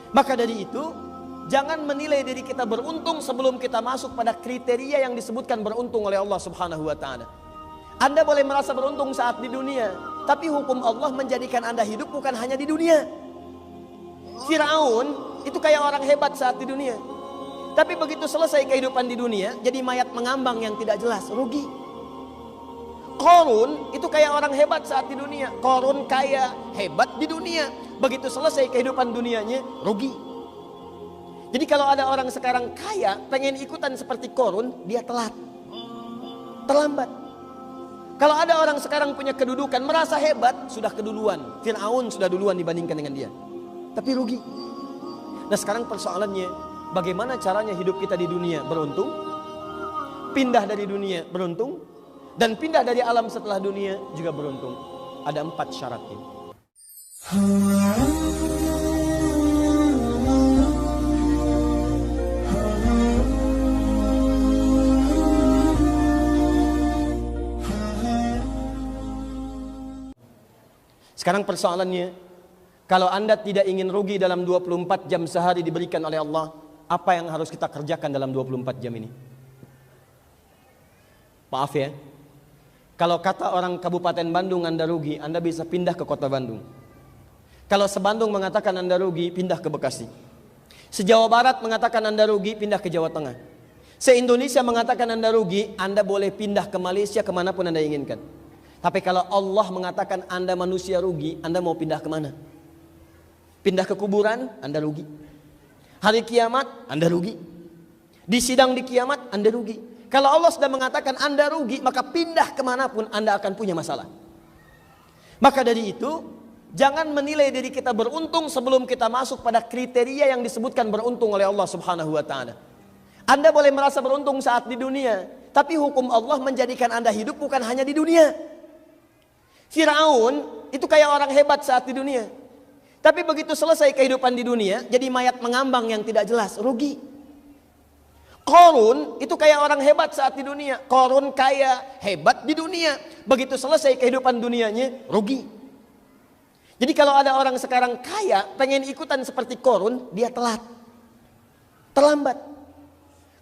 Maka dari itu, jangan menilai diri kita beruntung sebelum kita masuk pada kriteria yang disebutkan beruntung oleh Allah Subhanahu wa taala. Anda boleh merasa beruntung saat di dunia, tapi hukum Allah menjadikan Anda hidup bukan hanya di dunia. Firaun itu kayak orang hebat saat di dunia, tapi begitu selesai kehidupan di dunia, jadi mayat mengambang yang tidak jelas, rugi. Qarun itu kayak orang hebat saat di dunia. Qarun kaya, hebat di dunia. Begitu selesai kehidupan dunianya, rugi. Jadi kalau ada orang sekarang kaya, pengen ikutan seperti Qarun, dia telat, terlambat. Kalau ada orang sekarang punya kedudukan, merasa hebat, sudah keduluan. Fir'aun sudah duluan dibandingkan dengan dia, tapi rugi. Nah sekarang persoalannya, bagaimana caranya hidup kita di dunia beruntung, pindah dari dunia beruntung, dan pindah dari alam setelah dunia juga beruntung. Ada 4 syaratnya. Sekarang persoalannya, kalau Anda tidak ingin rugi dalam 24 jam sehari diberikan oleh Allah, apa yang harus kita kerjakan dalam 24 jam ini? Maaf ya, kalau kata orang Kabupaten Bandung Anda rugi, Anda bisa pindah ke kota Bandung. Kalau se-Bandung mengatakan Anda rugi, pindah ke Bekasi. Se-Jawa Barat mengatakan Anda rugi, pindah ke Jawa Tengah. Se-Indonesia mengatakan Anda rugi, Anda boleh pindah ke Malaysia kemanapun Anda inginkan. Tapi kalau Allah mengatakan Anda manusia rugi, Anda mau pindah kemana? Pindah ke kuburan, Anda rugi. Hari kiamat, Anda rugi. Di sidang di kiamat, Anda rugi. Kalau Allah sudah mengatakan Anda rugi, maka pindah kemanapun Anda akan punya masalah. Maka dari itu, jangan menilai diri kita beruntung sebelum kita masuk pada kriteria yang disebutkan beruntung oleh Allah Subhanahu wa taala. Anda boleh merasa beruntung saat di dunia, tapi hukum Allah menjadikan Anda hidup bukan hanya di dunia. Firaun itu kayak orang hebat saat di dunia, tapi begitu selesai kehidupan di dunia, jadi mayat mengambang yang tidak jelas, rugi. Qarun itu kayak orang hebat saat di dunia. Qarun kaya, hebat di dunia. Begitu selesai kehidupan dunianya, rugi. Jadi kalau ada orang sekarang kaya, pengen ikutan seperti Qarun, dia telat, terlambat.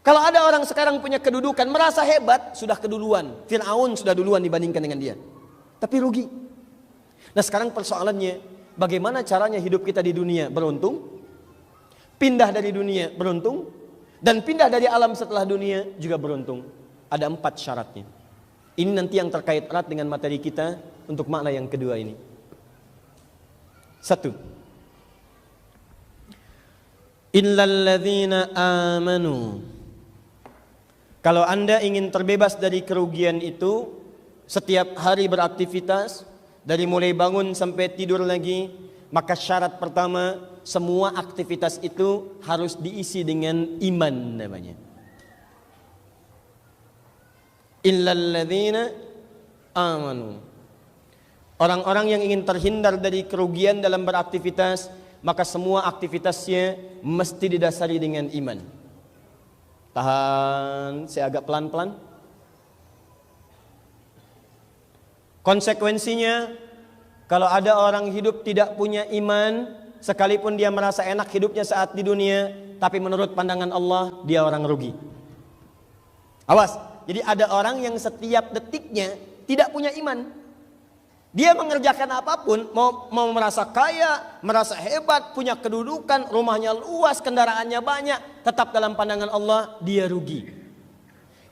Kalau ada orang sekarang punya kedudukan, merasa hebat, sudah keduluan. Fir'aun sudah duluan dibandingkan dengan dia, tapi rugi. Nah sekarang persoalannya, bagaimana caranya hidup kita di dunia beruntung, pindah dari dunia beruntung, dan pindah dari alam setelah dunia juga beruntung. Ada 4 syaratnya. Ini nanti yang terkait erat dengan materi kita untuk makna yang kedua ini. 1. Illalladzina amanu. Kalau Anda ingin terbebas dari kerugian itu, setiap hari beraktivitas, dari mulai bangun sampai tidur lagi, maka syarat pertama, semua aktivitas itu harus diisi dengan iman namanya. Illalladzina amanu. Orang-orang yang ingin terhindar dari kerugian dalam beraktivitas, maka semua aktivitasnya mesti didasari dengan iman. Tahan, saya agak pelan-pelan. Konsekuensinya, kalau ada orang hidup tidak punya iman, sekalipun dia merasa enak hidupnya saat di dunia, tapi menurut pandangan Allah, dia orang rugi. Awas, jadi ada orang yang setiap detiknya tidak punya iman. Dia mengerjakan apapun, mau merasa kaya, merasa hebat, punya kedudukan, rumahnya luas, kendaraannya banyak, tetap dalam pandangan Allah, dia rugi.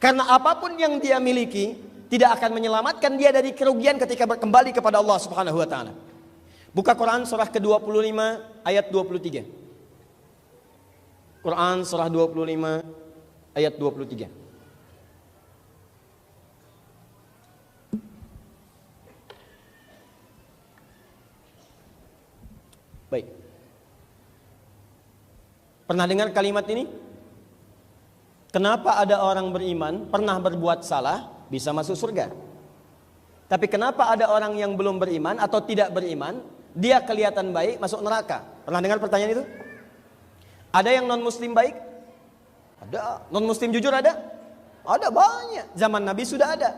Karena apapun yang dia miliki, tidak akan menyelamatkan dia dari kerugian ketika kembali kepada Allah Subhanahu wa taala. Buka Quran surah ke-25 ayat 23. Quran surah 25 ayat 23. Baik. Pernah dengar kalimat ini? Kenapa ada orang beriman pernah berbuat salah bisa masuk surga? Tapi kenapa ada orang yang belum beriman atau tidak beriman, dia kelihatan baik masuk neraka? Pernah dengar pertanyaan itu? Ada yang non muslim baik? Ada. Non muslim jujur ada? Ada banyak. Zaman Nabi sudah ada.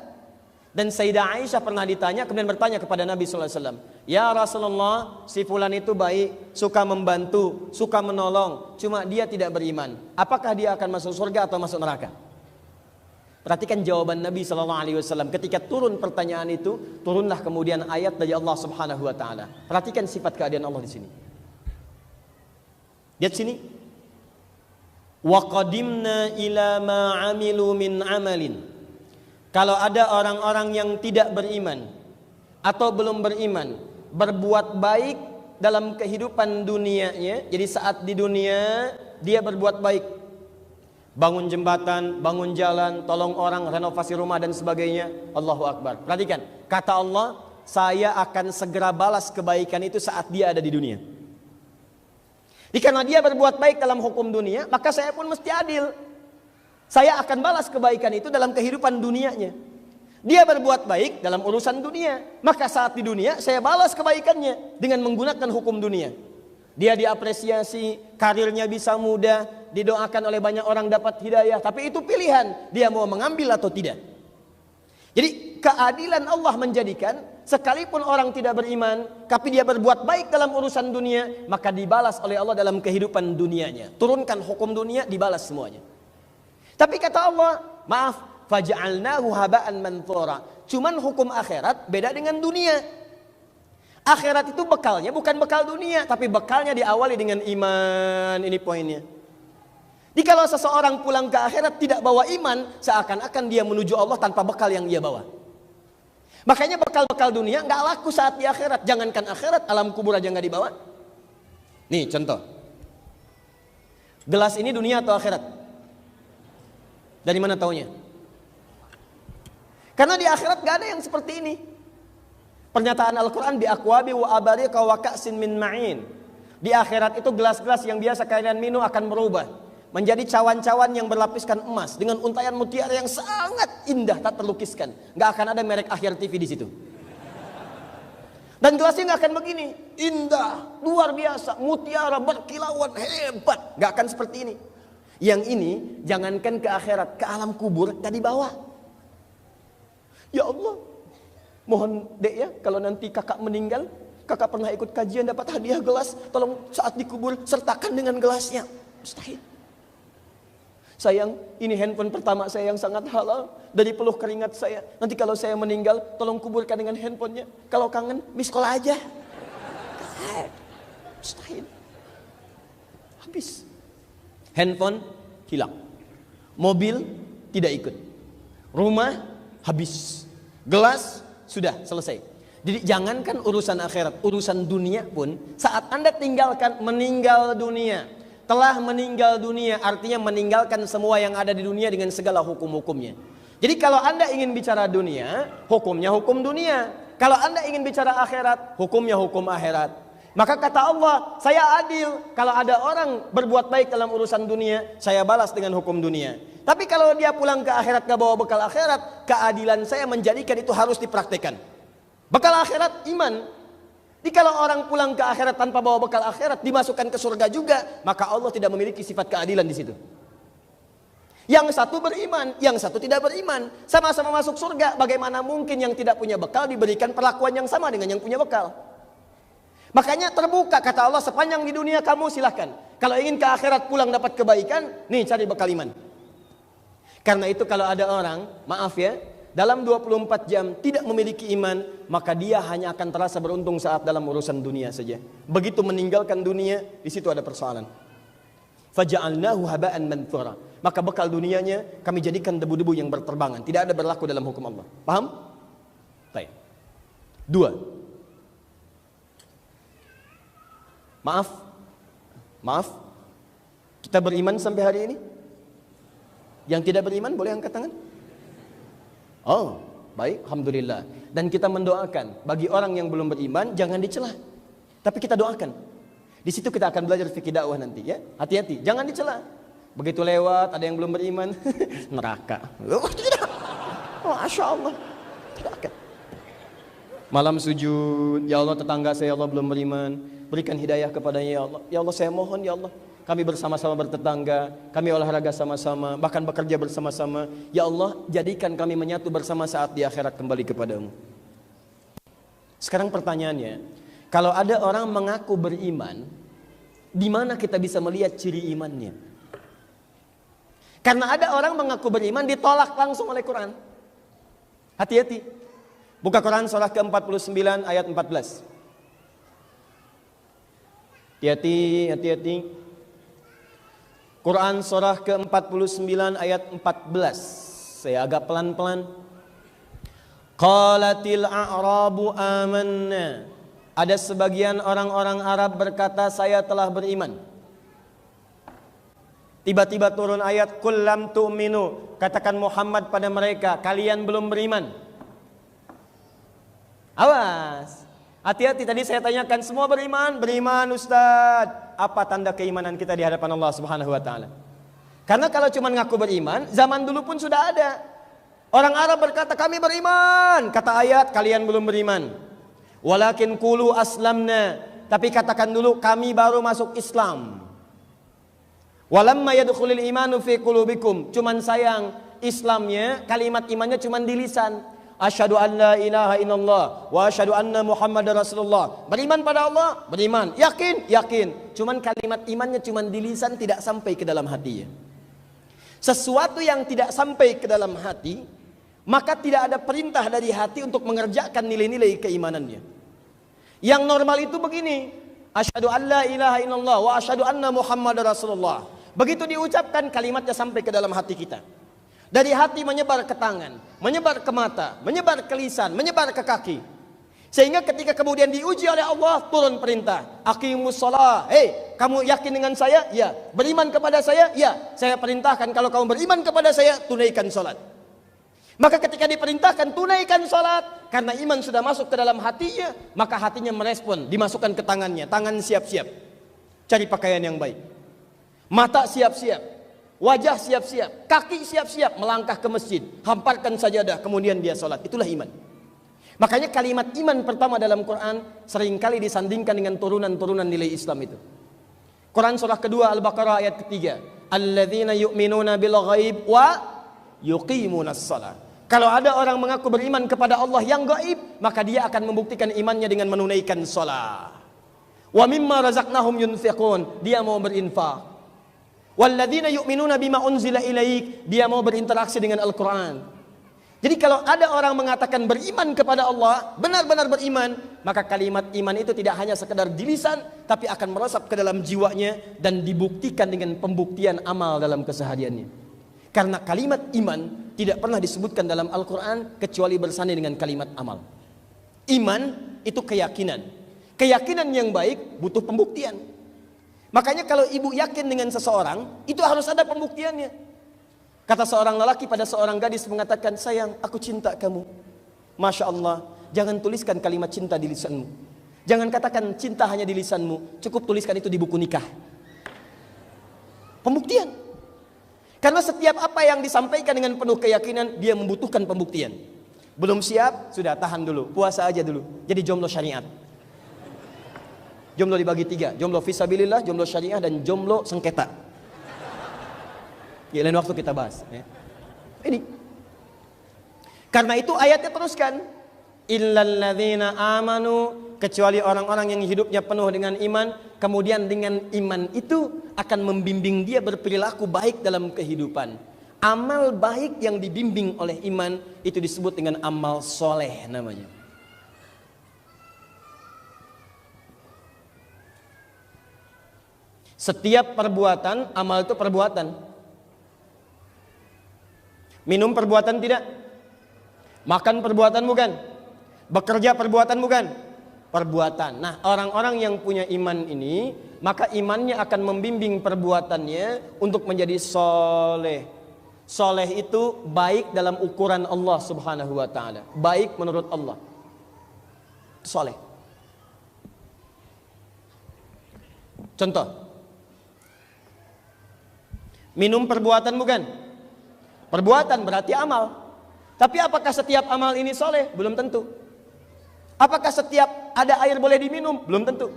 Dan Sayyidah Aisyah pernah ditanya, kemudian bertanya kepada Nabi sallallahu alaihi wasallam, "Ya Rasulullah, si fulan itu baik, suka membantu, suka menolong, cuma dia tidak beriman. Apakah dia akan masuk surga atau masuk neraka?" Perhatikan jawaban Nabi sallallahu alaihi wasallam. Ketika turun pertanyaan itu, turunlah kemudian ayat dari Allah Subhanahu wa taala. Perhatikan sifat keadaan Allah di sini. Lihat sini. Wa qadimna ila ma 'amilu min 'amalin. Kalau ada orang-orang yang tidak beriman atau belum beriman, berbuat baik dalam kehidupan dunianya, jadi saat di dunia dia berbuat baik, bangun jembatan, bangun jalan, tolong orang, renovasi rumah dan sebagainya, Allahu Akbar. Perhatikan, kata Allah, saya akan segera balas kebaikan itu saat dia ada di dunia. Jadi karena dia berbuat baik dalam hukum dunia, maka saya pun mesti adil. Saya akan balas kebaikan itu dalam kehidupan dunianya. Dia berbuat baik dalam urusan dunia, maka saat di dunia saya balas kebaikannya dengan menggunakan hukum dunia. Dia diapresiasi, karirnya bisa mudah, didoakan oleh banyak orang dapat hidayah, tapi itu pilihan, dia mau mengambil atau tidak. Jadi keadilan Allah menjadikan sekalipun orang tidak beriman, tapi dia berbuat baik dalam urusan dunia, maka dibalas oleh Allah dalam kehidupan dunianya. Turunkan hukum dunia, dibalas semuanya. Tapi kata Allah, maaf, faja'alnahu haba'an manthura. Cuman hukum akhirat beda dengan dunia. Akhirat itu bekalnya bukan bekal dunia, tapi bekalnya diawali dengan iman. Ini poinnya. Jadi kalau seseorang pulang ke akhirat tidak bawa iman, seakan-akan dia menuju Allah tanpa bekal yang dia bawa. Makanya bekal-bekal dunia nggak laku saat di akhirat. Jangankan akhirat, alam kubur aja nggak dibawa. Nih contoh. Gelas ini dunia atau akhirat? Dari mana taunya? Karena di akhirat gak ada yang seperti ini. Pernyataan Al-Quran, bi akwabi wa abarika wa ka'sin min ma'in. Di akhirat itu gelas-gelas yang biasa kalian minum akan berubah menjadi cawan-cawan yang berlapiskan emas dengan untayan mutiara yang sangat indah, tak terlukiskan. Gak akan ada merek Akhir TV di situ. Dan gelasnya gak akan begini, indah, luar biasa, mutiara berkilauan hebat. Gak akan seperti ini. Yang ini jangankan ke akhirat, ke alam kubur gak dibawa. Ya Allah, mohon dek ya, kalau nanti kakak meninggal, kakak pernah ikut kajian dapat hadiah gelas, tolong saat dikubur sertakan dengan gelasnya. Mustahil. Sayang, ini handphone pertama saya yang sangat halal, dari peluh keringat saya. Nanti kalau saya meninggal, tolong kuburkan dengan handphonenya. Kalau kangen, miss call aja. Mustahil. Habis. Handphone hilang, mobil tidak ikut, rumah habis, gelas sudah selesai. Jadi jangankan urusan akhirat, urusan dunia pun saat Anda tinggalkan, meninggal dunia, telah meninggal dunia, artinya meninggalkan semua yang ada di dunia dengan segala hukum-hukumnya. Jadi kalau Anda ingin bicara dunia, hukumnya hukum dunia. Kalau Anda ingin bicara akhirat, hukumnya hukum akhirat. Maka kata Allah, saya adil. Kalau ada orang berbuat baik dalam urusan dunia, saya balas dengan hukum dunia. Tapi kalau dia pulang ke akhirat gak bawa bekal akhirat, keadilan saya menjadikan itu harus dipraktekkan. Bekal akhirat, iman. Jadi kalau orang pulang ke akhirat tanpa bawa bekal akhirat, dimasukkan ke surga juga, maka Allah tidak memiliki sifat keadilan di situ. Yang satu beriman, yang satu tidak beriman. Sama-sama masuk surga, bagaimana mungkin yang tidak punya bekal diberikan perlakuan yang sama dengan yang punya bekal? Makanya terbuka, kata Allah, sepanjang di dunia kamu silahkan. Kalau ingin ke akhirat pulang dapat kebaikan, nih cari bekal iman. Karena itu kalau ada orang, maaf ya, dalam 24 jam tidak memiliki iman, maka dia hanya akan terasa beruntung saat dalam urusan dunia saja. Begitu meninggalkan dunia, di situ ada persoalan. Faja'alnahu haba'an manthura. Maka bekal dunianya kami jadikan debu-debu yang berterbangan, tidak ada berlaku dalam hukum Allah. Paham? Baik. 2. Maaf, kita beriman sampai hari ini? Yang tidak beriman boleh angkat tangan? Oh, baik, alhamdulillah. Dan kita mendoakan bagi orang yang belum beriman jangan dicela, tapi kita doakan. Di situ kita akan belajar fikih dakwah nanti ya. Hati-hati, jangan dicela. Begitu lewat ada yang belum beriman, neraka. Oh, tidak. Masya Allah, tidak akan. Malam sujud, ya Allah tetangga saya Allah belum beriman, berikan hidayah kepadanya ya Allah. Ya Allah saya mohon ya Allah, kami bersama-sama bertetangga, kami olahraga sama-sama, bahkan bekerja bersama-sama. Ya Allah, jadikan kami menyatu bersama saat di akhirat kembali kepadamu. Sekarang pertanyaannya, kalau ada orang mengaku beriman, di mana kita bisa melihat ciri imannya? Karena ada orang mengaku beriman ditolak langsung oleh Quran. Hati-hati. Buka Quran surah ke-49 ayat 14. Hati-hati. Quran surah ke-49 ayat 14. Saya agak pelan-pelan. Qalatil a'rabu amanna. Ada sebagian orang-orang Arab berkata, saya telah beriman. Tiba-tiba turun ayat, qul lam tu'minu. Katakan Muhammad pada mereka, kalian belum beriman. Awas. Hati-hati, tadi saya tanyakan, semua beriman? Beriman Ustaz. Apa tanda keimanan kita di hadapan Allah Subhanahu wa taala? Karena kalau cuma ngaku beriman, zaman dulu pun sudah ada. Orang Arab berkata, kami beriman. Kata ayat, kalian belum beriman. Walakin qulu aslamna. Tapi katakan dulu, kami baru masuk Islam. Walamma yadkhulul imanu fi qulubikum. Cuman sayang, Islamnya, kalimat imannya cuman di lisan. Asyhadu an la ilaha illallah wa asyhadu anna Muhammadar Rasulullah. Beriman pada Allah, beriman. Yakin, yakin. Cuman kalimat imannya cuman di lisan, tidak sampai ke dalam hatinya. Sesuatu yang tidak sampai ke dalam hati, maka tidak ada perintah dari hati untuk mengerjakan nilai-nilai keimanannya. Yang normal itu begini, asyhadu an la ilaha illallah wa asyhadu anna Muhammadar Rasulullah. Begitu diucapkan, kalimatnya sampai ke dalam hati kita. Dari hati menyebar ke tangan, menyebar ke mata, menyebar ke lisan, menyebar ke kaki. Sehingga ketika kemudian diuji oleh Allah, turun perintah, aqimus shalah. Hei, kamu yakin dengan saya? Ya. Beriman kepada saya? Ya. Saya perintahkan kalau kamu beriman kepada saya, tunaikan salat. Maka ketika diperintahkan tunaikan salat, karena iman sudah masuk ke dalam hatinya, maka hatinya merespon, dimasukkan ke tangannya. Tangan siap-siap, cari pakaian yang baik. Mata siap-siap, wajah siap-siap, kaki siap-siap, melangkah ke masjid, hamparkan sajadah, kemudian dia salat. Itulah iman. Makanya kalimat iman pertama dalam Quran seringkali disandingkan dengan turunan-turunan nilai Islam itu. Quran surah kedua Al-Baqarah ayat ketiga, alladzina yu'minuna bil ghaib wa yuqimunas shalah. Kalau ada orang mengaku beriman kepada Allah yang gaib, maka dia akan membuktikan imannya dengan menunaikan shalah. Wa mimma razaqnahum yunfiqun, dia mau berinfak. Walladzina yu'minuna bima unzila ilaik, dia mau berinteraksi dengan Al-Quran. Jadi kalau ada orang mengatakan beriman kepada Allah, benar-benar beriman, maka kalimat iman itu tidak hanya sekedar di lisan, tapi akan meresap ke dalam jiwanya dan dibuktikan dengan pembuktian amal dalam kesehariannya. Karena kalimat iman tidak pernah disebutkan dalam Al-Quran kecuali bersanding dengan kalimat amal. Iman itu keyakinan. Keyakinan yang baik butuh pembuktian. Makanya kalau ibu yakin dengan seseorang, itu harus ada pembuktiannya. Kata seorang lelaki pada seorang gadis mengatakan, sayang, aku cinta kamu. Masya Allah, jangan tuliskan kalimat cinta di lisanmu. Jangan katakan cinta hanya di lisanmu, cukup tuliskan itu di buku nikah. Pembuktian. Karena setiap apa yang disampaikan dengan penuh keyakinan, dia membutuhkan pembuktian. Belum siap, sudah tahan dulu, puasa aja dulu. Jadi jomblo syariat. Jomblo dibagi 3, jomblo fisabilillah, jomblo syariah, dan jomblo sengketa. Ya, lain waktu kita bahas ya. Ini. Karena itu ayatnya teruskan, illalladzina amanu, kecuali orang-orang yang hidupnya penuh dengan iman, kemudian dengan iman itu akan membimbing dia berperilaku baik dalam kehidupan. Amal baik yang dibimbing oleh iman itu disebut dengan amal soleh namanya. Setiap perbuatan, amal itu perbuatan. Minum perbuatan tidak? Makan perbuatan bukan? Bekerja perbuatan bukan? Perbuatan. Nah, orang-orang yang punya iman ini, maka imannya akan membimbing perbuatannya untuk menjadi soleh. Soleh itu baik dalam ukuran Allah Subhanahu wa ta'ala. Baik menurut Allah. Soleh. Contoh. Minum perbuatan bukan? Perbuatan berarti amal. Tapi apakah setiap amal ini soleh? Belum tentu. Apakah setiap ada air boleh diminum? Belum tentu.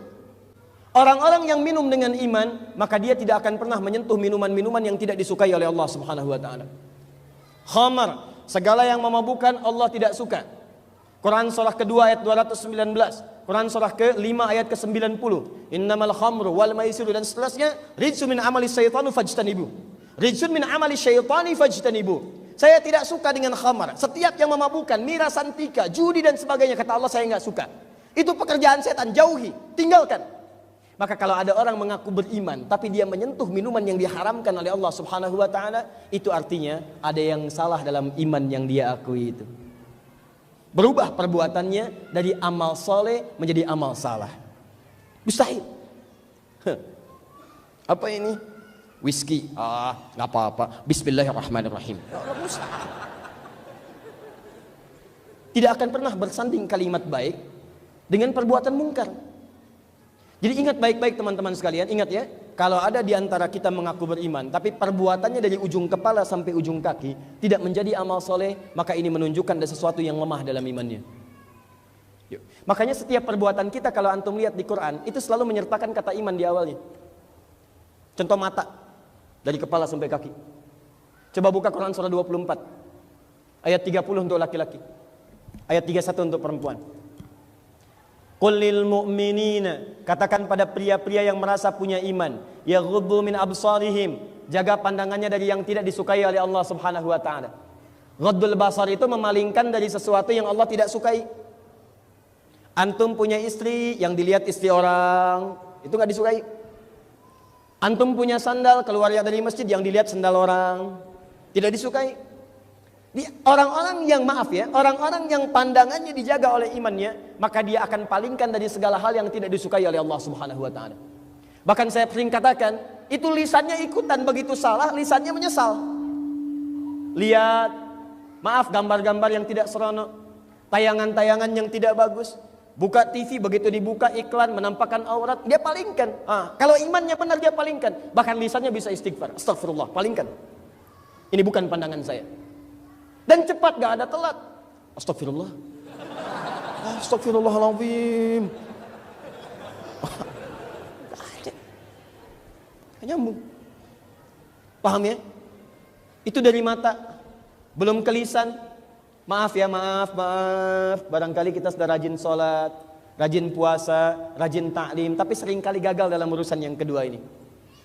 Orang-orang yang minum dengan iman, maka dia tidak akan pernah menyentuh minuman-minuman yang tidak disukai oleh Allah Subhanahu wa taala. Khamar, segala yang memabukkan Allah tidak suka. Quran surah kedua ayat 219, Quran surah ke-5 ayat ke-90. Innamal khamru wal maisiru dan seterusnya, rijsun min amali syaitani fajtanibu. Rijsun min amali syaitani fajtanibu. Saya tidak suka dengan khamar. Setiap yang memabukkan, miras antika, judi dan sebagainya, kata Allah saya enggak suka. Itu pekerjaan setan, jauhi, tinggalkan. Maka kalau ada orang mengaku beriman tapi dia menyentuh minuman yang diharamkan oleh Allah Subhanahu wa taala, itu artinya ada yang salah dalam iman yang dia akui itu. Berubah perbuatannya dari amal soleh menjadi amal salah. Mustahil. Apa ini? Whisky. Nggak apa-apa. Bismillahirrahmanirrahim. Mustahil. Tidak akan pernah bersanding kalimat baik dengan perbuatan mungkar. Jadi ingat baik-baik teman-teman sekalian, ingat ya, kalau ada di antara kita mengaku beriman, tapi perbuatannya dari ujung kepala sampai ujung kaki tidak menjadi amal soleh, maka ini menunjukkan ada sesuatu yang lemah dalam imannya. Yuk. Makanya setiap perbuatan kita kalau antum lihat di Quran, itu selalu menyertakan kata iman di awalnya. Contoh mata, dari kepala sampai kaki. Coba buka Quran surah 24, ayat 30 untuk laki-laki, ayat 31 untuk perempuan. Qul lil mu'minina, katakan pada pria-pria yang merasa punya iman, yaghuddu min absarihim, jaga pandangannya dari yang tidak disukai oleh Allah Subhanahu wa taala. Ghaddul basar itu memalingkan dari sesuatu yang Allah tidak sukai. Antum punya istri, yang dilihat istri orang, itu enggak disukai. Antum punya sandal, keluar dari masjid, yang dilihat sandal orang, tidak disukai. Orang-orang yang orang-orang yang pandangannya dijaga oleh imannya, maka dia akan palingkan dari segala hal yang tidak disukai oleh Allah Subhanahu wa taala. Bahkan saya sering katakan, itu lisannya ikutan, begitu salah lisannya menyesal. Lihat, gambar-gambar yang tidak seronok, tayangan-tayangan yang tidak bagus, buka TV, begitu dibuka iklan menampakkan aurat, dia palingkan. Kalau imannya benar dia palingkan, bahkan lisannya bisa istighfar, astagfirullah, palingkan. Ini bukan pandangan saya. Dan cepat, gak ada telat. Astagfirullah. Astagfirullahaladzim. Nyambung. Paham ya? Itu dari mata. Belum ke lisan. Maaf. Barangkali kita sudah rajin sholat, rajin puasa, rajin ta'lim, tapi seringkali gagal dalam urusan yang kedua ini.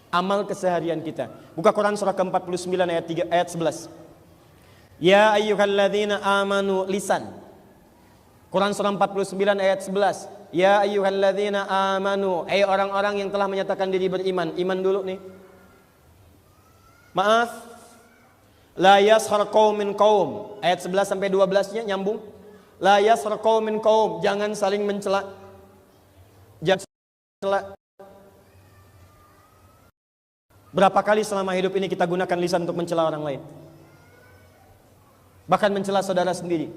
Amal keseharian kita. Buka Quran surah ke-49 ayat 11. Ya ayyuhalladzina amanu, lisan. Quran surah 49 ayat 11. Ya ayyuhalladzina amanu, orang-orang yang telah menyatakan diri beriman. Iman dulu nih. Maaf. La yashar qaumin qaum. Ayat 11 sampai 12-nya nyambung. La yashar qaumin qaum, jangan saling mencela. Jangan mencela. Berapa kali selama hidup ini kita gunakan lisan untuk mencela orang lain? Bahkan mencela saudara sendiri,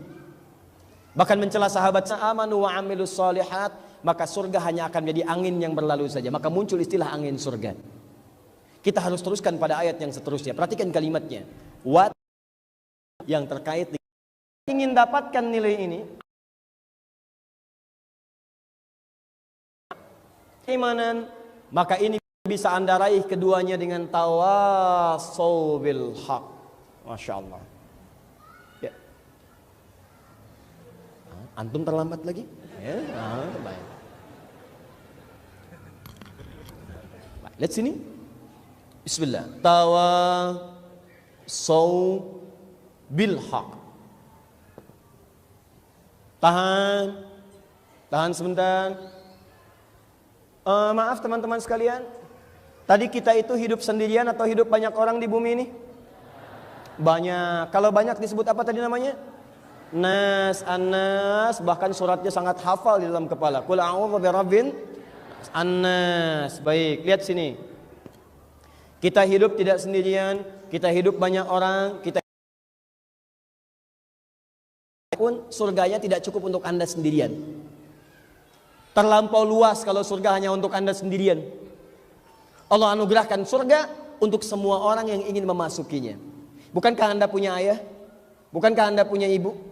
bahkan mencela sahabat. Amanu wa amilus solihat, maka surga hanya akan menjadi angin yang berlalu saja. Maka muncul istilah angin surga. Kita harus teruskan pada ayat yang seterusnya. Perhatikan kalimatnya. What yang terkait dengan ingin dapatkan nilai ini, keimanan, maka ini bisa anda raih keduanya dengan tawassaw bil haq. Masya Allah. Antum terlambat lagi? Ya, baik. Lihat sini. Bismillah. Tawassaw bil haq. Tahan sebentar. Maaf teman-teman sekalian. Tadi kita itu hidup sendirian atau hidup banyak orang di bumi ini? Banyak. Kalau banyak disebut apa tadi namanya? Nas, An-Nas, bahkan suratnya sangat hafal di dalam kepala. Qul a'udzu birabbin An-Nas. Baik, lihat sini. Kita hidup tidak sendirian, kita hidup banyak orang, kita pun surganya tidak cukup untuk Anda sendirian. Terlampau luas kalau surga hanya untuk Anda sendirian. Allah anugerahkan surga untuk semua orang yang ingin memasukinya. Bukankah Anda punya ayah? Bukankah Anda punya ibu?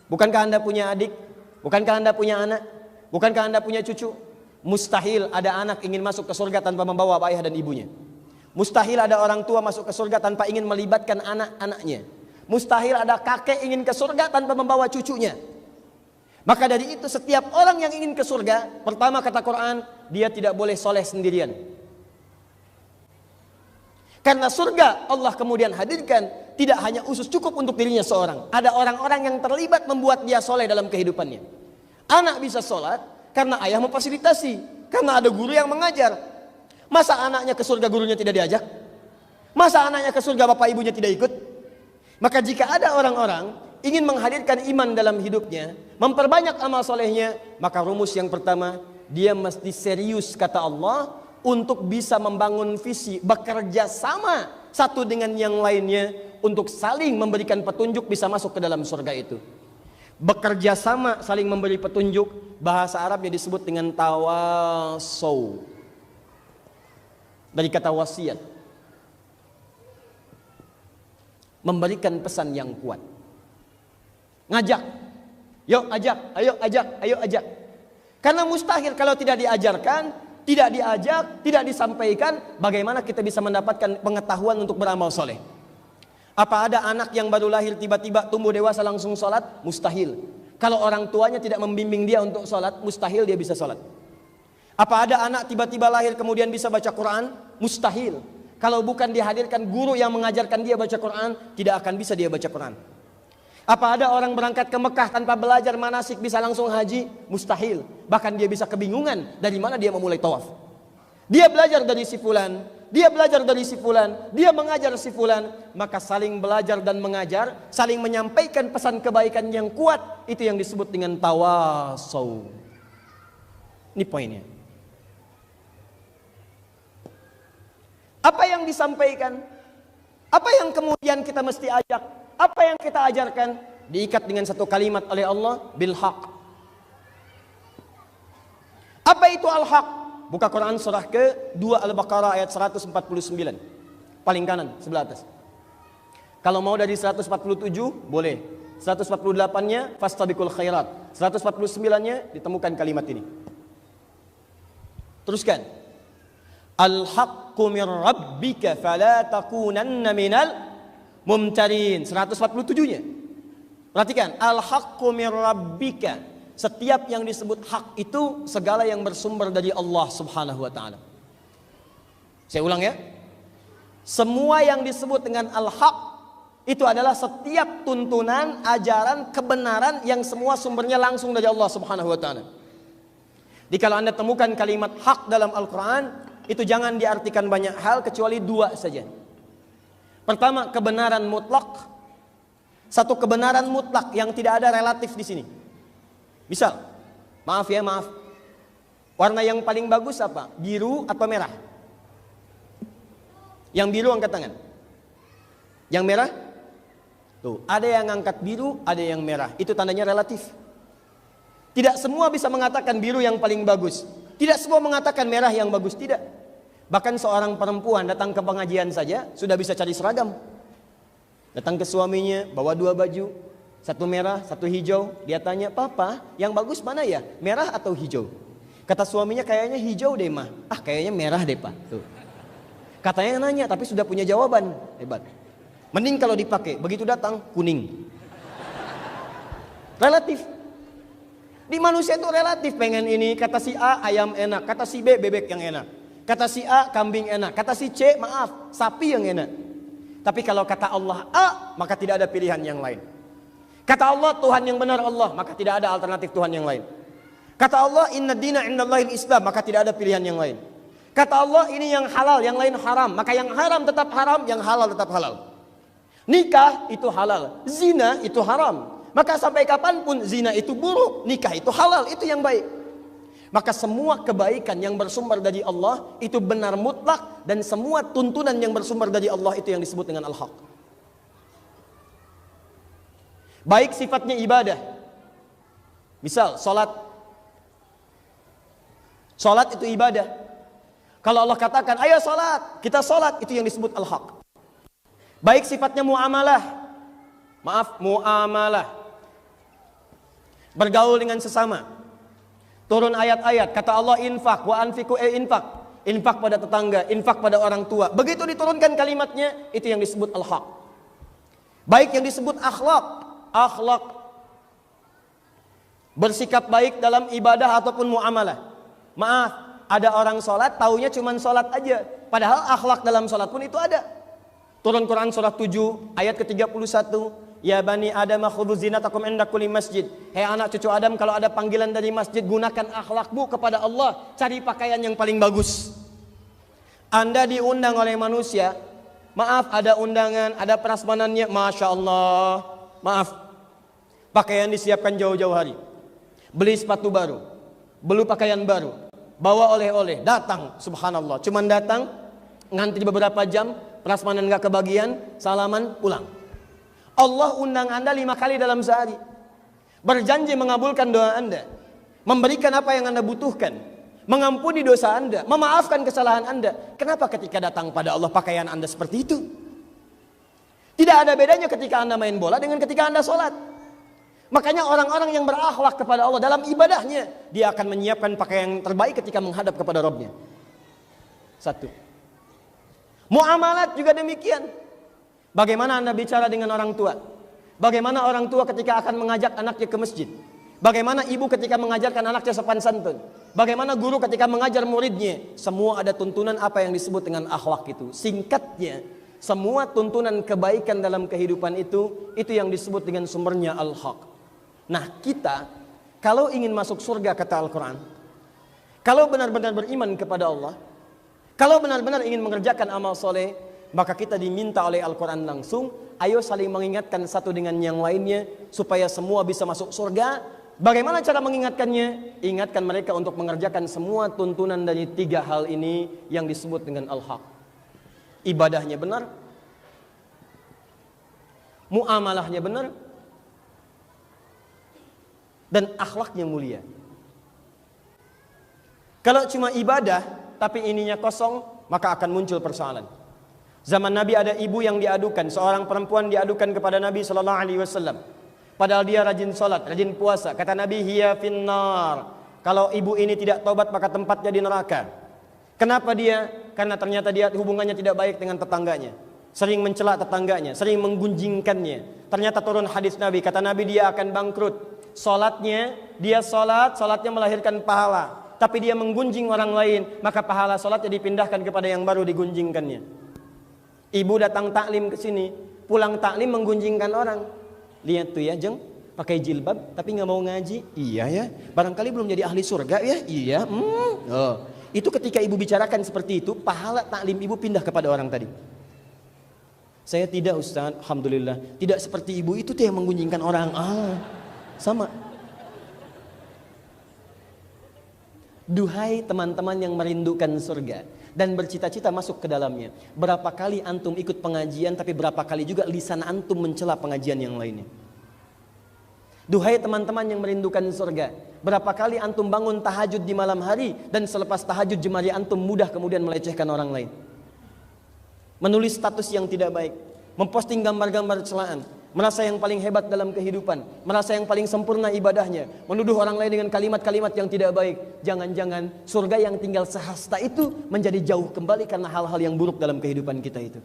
Bukankah Anda punya adik? Bukankah Anda punya anak? Bukankah Anda punya cucu? Mustahil ada anak ingin masuk ke surga tanpa membawa ayah dan ibunya. Mustahil ada orang tua masuk ke surga tanpa ingin melibatkan anak-anaknya. Mustahil ada kakek ingin ke surga tanpa membawa cucunya. Maka dari itu setiap orang yang ingin ke surga, pertama kata Quran, dia tidak boleh soleh sendirian. Karena surga Allah kemudian hadirkan tidak hanya usus cukup untuk dirinya seorang. Ada orang-orang yang terlibat membuat dia soleh dalam kehidupannya. Anak bisa sholat karena ayah memfasilitasi, karena ada guru yang mengajar. Masa anaknya ke surga gurunya tidak diajak? Masa anaknya ke surga bapak ibunya tidak ikut? Maka jika ada orang-orang ingin menghadirkan iman dalam hidupnya, memperbanyak amal solehnya, maka rumus yang pertama, dia mesti serius kata Allah untuk bisa membangun visi, bekerja sama satu dengan yang lainnya untuk saling memberikan petunjuk bisa masuk ke dalam surga itu. Bekerja sama saling memberi petunjuk, bahasa Arabnya disebut dengan tawasaw, dari kata wasiat, memberikan pesan yang kuat. Ngajak, yuk ajak, ayo ajak, ayo ajak. Karena mustahil kalau tidak diajarkan, tidak diajak, tidak disampaikan, bagaimana kita bisa mendapatkan pengetahuan untuk beramal soleh? Apa ada anak yang baru lahir tiba-tiba tumbuh dewasa langsung sholat? Mustahil. Kalau orang tuanya tidak membimbing dia untuk sholat, mustahil dia bisa sholat. Apa ada anak tiba-tiba lahir kemudian bisa baca Quran? Mustahil. Kalau bukan dihadirkan guru yang mengajarkan dia baca Quran, tidak akan bisa dia baca Quran. Apa ada orang berangkat ke Mekah tanpa belajar manasik bisa langsung haji? Mustahil. Bahkan dia bisa kebingungan dari mana dia memulai tawaf. Dia belajar dari si fulan, dia belajar dari si fulan, dia mengajar si fulan, maka saling belajar dan mengajar, saling menyampaikan pesan kebaikan yang kuat, itu yang disebut dengan tawasaw. Ini poinnya. Apa yang disampaikan? Apa yang kemudian kita mesti ajak? Apa yang kita ajarkan? Diikat dengan satu kalimat oleh Allah, bil haq. Apa itu al-haq? Buka Quran surah ke-2 Al-Baqarah ayat 149. Paling kanan, sebelah atas. Kalau mau dari 147, boleh. 148-nya, fastabiqul khairat. 149-nya, ditemukan kalimat ini. Teruskan. Al-haqqu min rabbika fala takunanna minal mumtarin. 147-nya. Perhatikan, al-haqqu min rabbika. Setiap yang disebut hak itu segala yang bersumber dari Allah Subhanahu wa taala. Saya ulang ya. Semua yang disebut dengan al-haq itu adalah setiap tuntunan, ajaran, kebenaran yang semua sumbernya langsung dari Allah Subhanahu wa taala. Jadi kalau Anda temukan kalimat hak dalam Al-Qur'an, itu jangan diartikan banyak hal kecuali dua saja. Pertama, kebenaran mutlak. Satu kebenaran mutlak yang tidak ada relatif di sini. Misal, maaf ya, maaf. Warna yang paling bagus apa? Biru atau merah? Yang biru angkat tangan. Yang merah? Tuh, ada yang angkat biru, ada yang merah. Itu tandanya relatif. Tidak semua bisa mengatakan biru yang paling bagus. Tidak semua mengatakan merah yang bagus, tidak. Bahkan seorang perempuan datang ke pengajian saja sudah bisa cari seragam. Datang ke suaminya, bawa dua baju. Satu merah, satu hijau. Dia tanya, papa yang bagus mana ya? Merah atau hijau? Kata suaminya, kayaknya hijau deh mah. Ah kayaknya merah deh pak. Tuh. Katanya nanya tapi sudah punya jawaban. Hebat. Mending kalau dipakai. Begitu datang kuning. Relatif. Di manusia itu relatif. Pengen ini, kata si A ayam enak, kata si B bebek yang enak, kata si A kambing enak, kata si C maaf sapi yang enak. Tapi kalau kata Allah A, maka tidak ada pilihan yang lain. Kata Allah Tuhan yang benar Allah, maka tidak ada alternatif Tuhan yang lain. Kata Allah inna dina indallahil Islam, maka tidak ada pilihan yang lain. Kata Allah ini yang halal, yang lain haram, maka yang haram tetap haram, yang halal tetap halal. Nikah itu halal, zina itu haram. Maka sampai kapanpun zina itu buruk, nikah itu halal, itu yang baik. Maka semua kebaikan yang bersumber dari Allah itu benar mutlak, dan semua tuntunan yang bersumber dari Allah itu yang disebut dengan al-haq. Baik sifatnya ibadah. Misal salat. Salat itu ibadah. Kalau Allah katakan ayo salat, kita salat, itu yang disebut al-haq. Baik sifatnya muamalah. Maaf, muamalah. Bergaul dengan sesama. Turun ayat-ayat, kata Allah infak, wa anfiku infak. Infak pada tetangga, infak pada orang tua. Begitu diturunkan kalimatnya, itu yang disebut al-haq. Baik yang disebut akhlak. Akhlak. Bersikap baik dalam ibadah ataupun muamalah. Maaf, ada orang sholat, taunya cuma sholat aja. Padahal akhlak dalam sholat pun itu ada. Turun Quran surah 7, ayat ke-31. Ya bani Adam khudhu zinatakum inda kulli masjid. Hei anak cucu Adam, kalau ada panggilan dari masjid, gunakan akhlakmu kepada Allah. Cari pakaian yang paling bagus. Anda diundang oleh manusia, maaf ada undangan, ada prasmanannya, Masya Allah. Maaf, pakaian disiapkan jauh-jauh hari. Beli sepatu baru, beli pakaian baru, bawa oleh-oleh, datang, subhanallah. Cuman datang, ngantri beberapa jam, prasmanan gak kebagian, salaman, pulang. Allah undang Anda 5 kali dalam sehari. Berjanji mengabulkan doa Anda, memberikan apa yang Anda butuhkan, mengampuni dosa Anda, memaafkan kesalahan Anda. Kenapa ketika datang pada Allah pakaian Anda seperti itu? Tidak ada bedanya ketika Anda main bola dengan ketika Anda sholat. Makanya orang-orang yang berakhlak kepada Allah dalam ibadahnya, dia akan menyiapkan pakaian yang terbaik ketika menghadap kepada Rabbnya. Satu. Muamalat juga demikian. Bagaimana Anda bicara dengan orang tua? Bagaimana orang tua ketika akan mengajak anaknya ke masjid? Bagaimana ibu ketika mengajarkan anaknya sopan santun? Bagaimana guru ketika mengajar muridnya? Semua ada tuntunan apa yang disebut dengan akhlak itu. Singkatnya, semua tuntunan kebaikan dalam kehidupan itu yang disebut dengan sumbernya al-haq. Nah kita, kalau ingin masuk surga kata Al-Quran, kalau benar-benar beriman kepada Allah, kalau benar-benar ingin mengerjakan amal soleh, maka kita diminta oleh Al-Quran langsung, ayo saling mengingatkan satu dengan yang lainnya, supaya semua bisa masuk surga. Bagaimana cara mengingatkannya? Ingatkan mereka untuk mengerjakan semua tuntunan dari 3 hal ini yang disebut dengan al-haq. Ibadahnya benar, muamalahnya benar, dan akhlaknya mulia. Kalau cuma ibadah, tapi ininya kosong, maka akan muncul persoalan. Zaman Nabi ada ibu yang diadukan, seorang perempuan diadukan kepada Nabi SAW. Padahal dia rajin sholat, rajin puasa. Kata Nabi, hiya finnar. Kalau ibu ini tidak tobat maka tempatnya di neraka. Kenapa dia? Karena ternyata dia hubungannya tidak baik dengan tetangganya. Sering mencela tetangganya, sering menggunjingkannya. Ternyata turun hadis Nabi, kata Nabi dia akan bangkrut. Sholatnya, dia sholatnya melahirkan pahala. Tapi dia menggunjing orang lain, maka pahala sholatnya dipindahkan kepada yang baru digunjingkannya. Ibu datang taklim ke sini, pulang taklim menggunjingkan orang. Lihat tuh ya, Jeng, pakai jilbab tapi nggak mau ngaji. Iya ya, barangkali belum jadi ahli surga ya. Iya. Oh. Itu ketika ibu bicarakan seperti itu, pahala taklim ibu pindah kepada orang tadi. Saya tidak, Ustaz, alhamdulillah. Tidak seperti ibu itu tuh yang menggunjingkan orang. Sama. Duhai teman-teman yang merindukan surga dan bercita-cita masuk ke dalamnya, berapa kali antum ikut pengajian, tapi berapa kali juga lisan antum mencela pengajian yang lainnya. Duhai teman-teman yang merindukan surga, berapa kali antum bangun tahajud di malam hari, dan selepas tahajud jemari antum mudah kemudian melecehkan orang lain, menulis status yang tidak baik, memposting gambar-gambar celaan, merasa yang paling hebat dalam kehidupan, merasa yang paling sempurna ibadahnya, menuduh orang lain dengan kalimat-kalimat yang tidak baik. Jangan-jangan surga yang tinggal sehasta itu menjadi jauh kembali karena hal-hal yang buruk dalam kehidupan kita itu.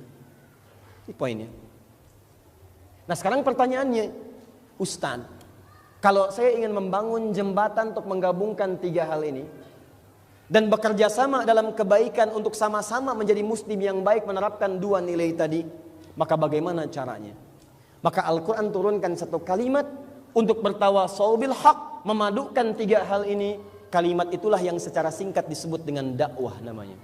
Ini poinnya. Nah sekarang pertanyaannya, Ustaz, kalau saya ingin membangun jembatan untuk menggabungkan 3 hal ini dan bekerja sama dalam kebaikan untuk sama-sama menjadi muslim yang baik menerapkan 2 nilai tadi, maka bagaimana caranya? Maka Al-Quran turunkan 1 kalimat untuk bertawasau bil haq, memadukan 3 hal ini. Kalimat itulah yang secara singkat disebut dengan dakwah namanya.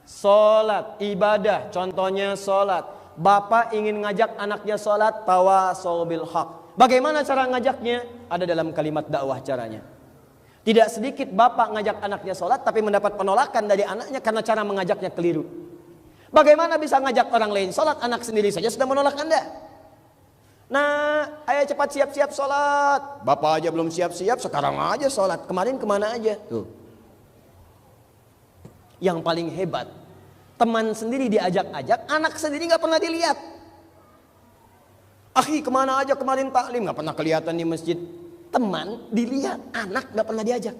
Salat, ibadah, contohnya salat. Bapak ingin ngajak anaknya salat, tawasau bil haq. Bagaimana cara ngajaknya? Ada dalam kalimat dakwah caranya. Tidak sedikit bapak ngajak anaknya salat tapi mendapat penolakan dari anaknya karena cara mengajaknya keliru. Bagaimana bisa ngajak orang lain sholat, anak sendiri saja sudah menolak Anda? Nah, ayo cepat siap-siap sholat. Bapak aja belum siap-siap, sekarang aja sholat. Kemarin kemana aja? Tuh. Yang paling hebat, teman sendiri diajak-ajak, anak sendiri gak pernah dilihat. Akhi kemana aja kemarin taklim, gak pernah kelihatan di masjid. teman dilihat, anak nggak pernah diajak.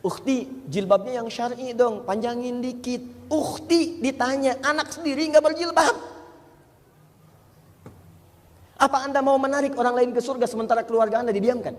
Ukhti, jilbabnya yang syar'i dong, panjangin dikit. Ukhti ditanya, anak sendiri nggak berjilbab. Apa Anda mau menarik orang lain ke surga sementara keluarga Anda didiamkan?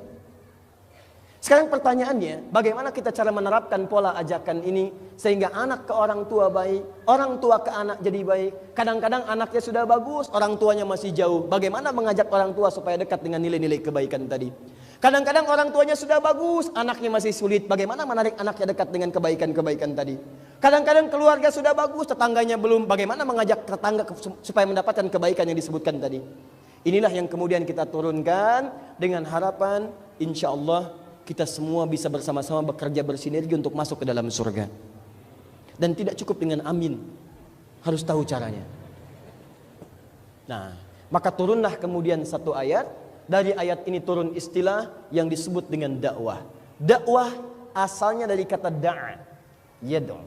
Sekarang pertanyaannya, bagaimana kita cara menerapkan pola ajakan ini sehingga anak ke orang tua baik, orang tua ke anak jadi baik. Kadang-kadang anaknya sudah bagus, orang tuanya masih jauh. Bagaimana mengajak orang tua supaya dekat dengan nilai-nilai kebaikan tadi? Kadang-kadang orang tuanya sudah bagus, anaknya masih sulit. Bagaimana menarik anaknya dekat dengan kebaikan-kebaikan tadi? Kadang-kadang keluarga sudah bagus, tetangganya belum. Bagaimana mengajak tetangga supaya mendapatkan kebaikan yang disebutkan tadi? Inilah yang kemudian kita turunkan dengan harapan insya Allah kita semua bisa bersama-sama bekerja bersinergi untuk masuk ke dalam surga. Dan tidak cukup dengan amin, harus tahu caranya. Nah, maka turunlah kemudian satu ayat. Dari ayat ini turun istilah yang disebut dengan dakwah. Dakwah asalnya dari kata da'a, yad'u.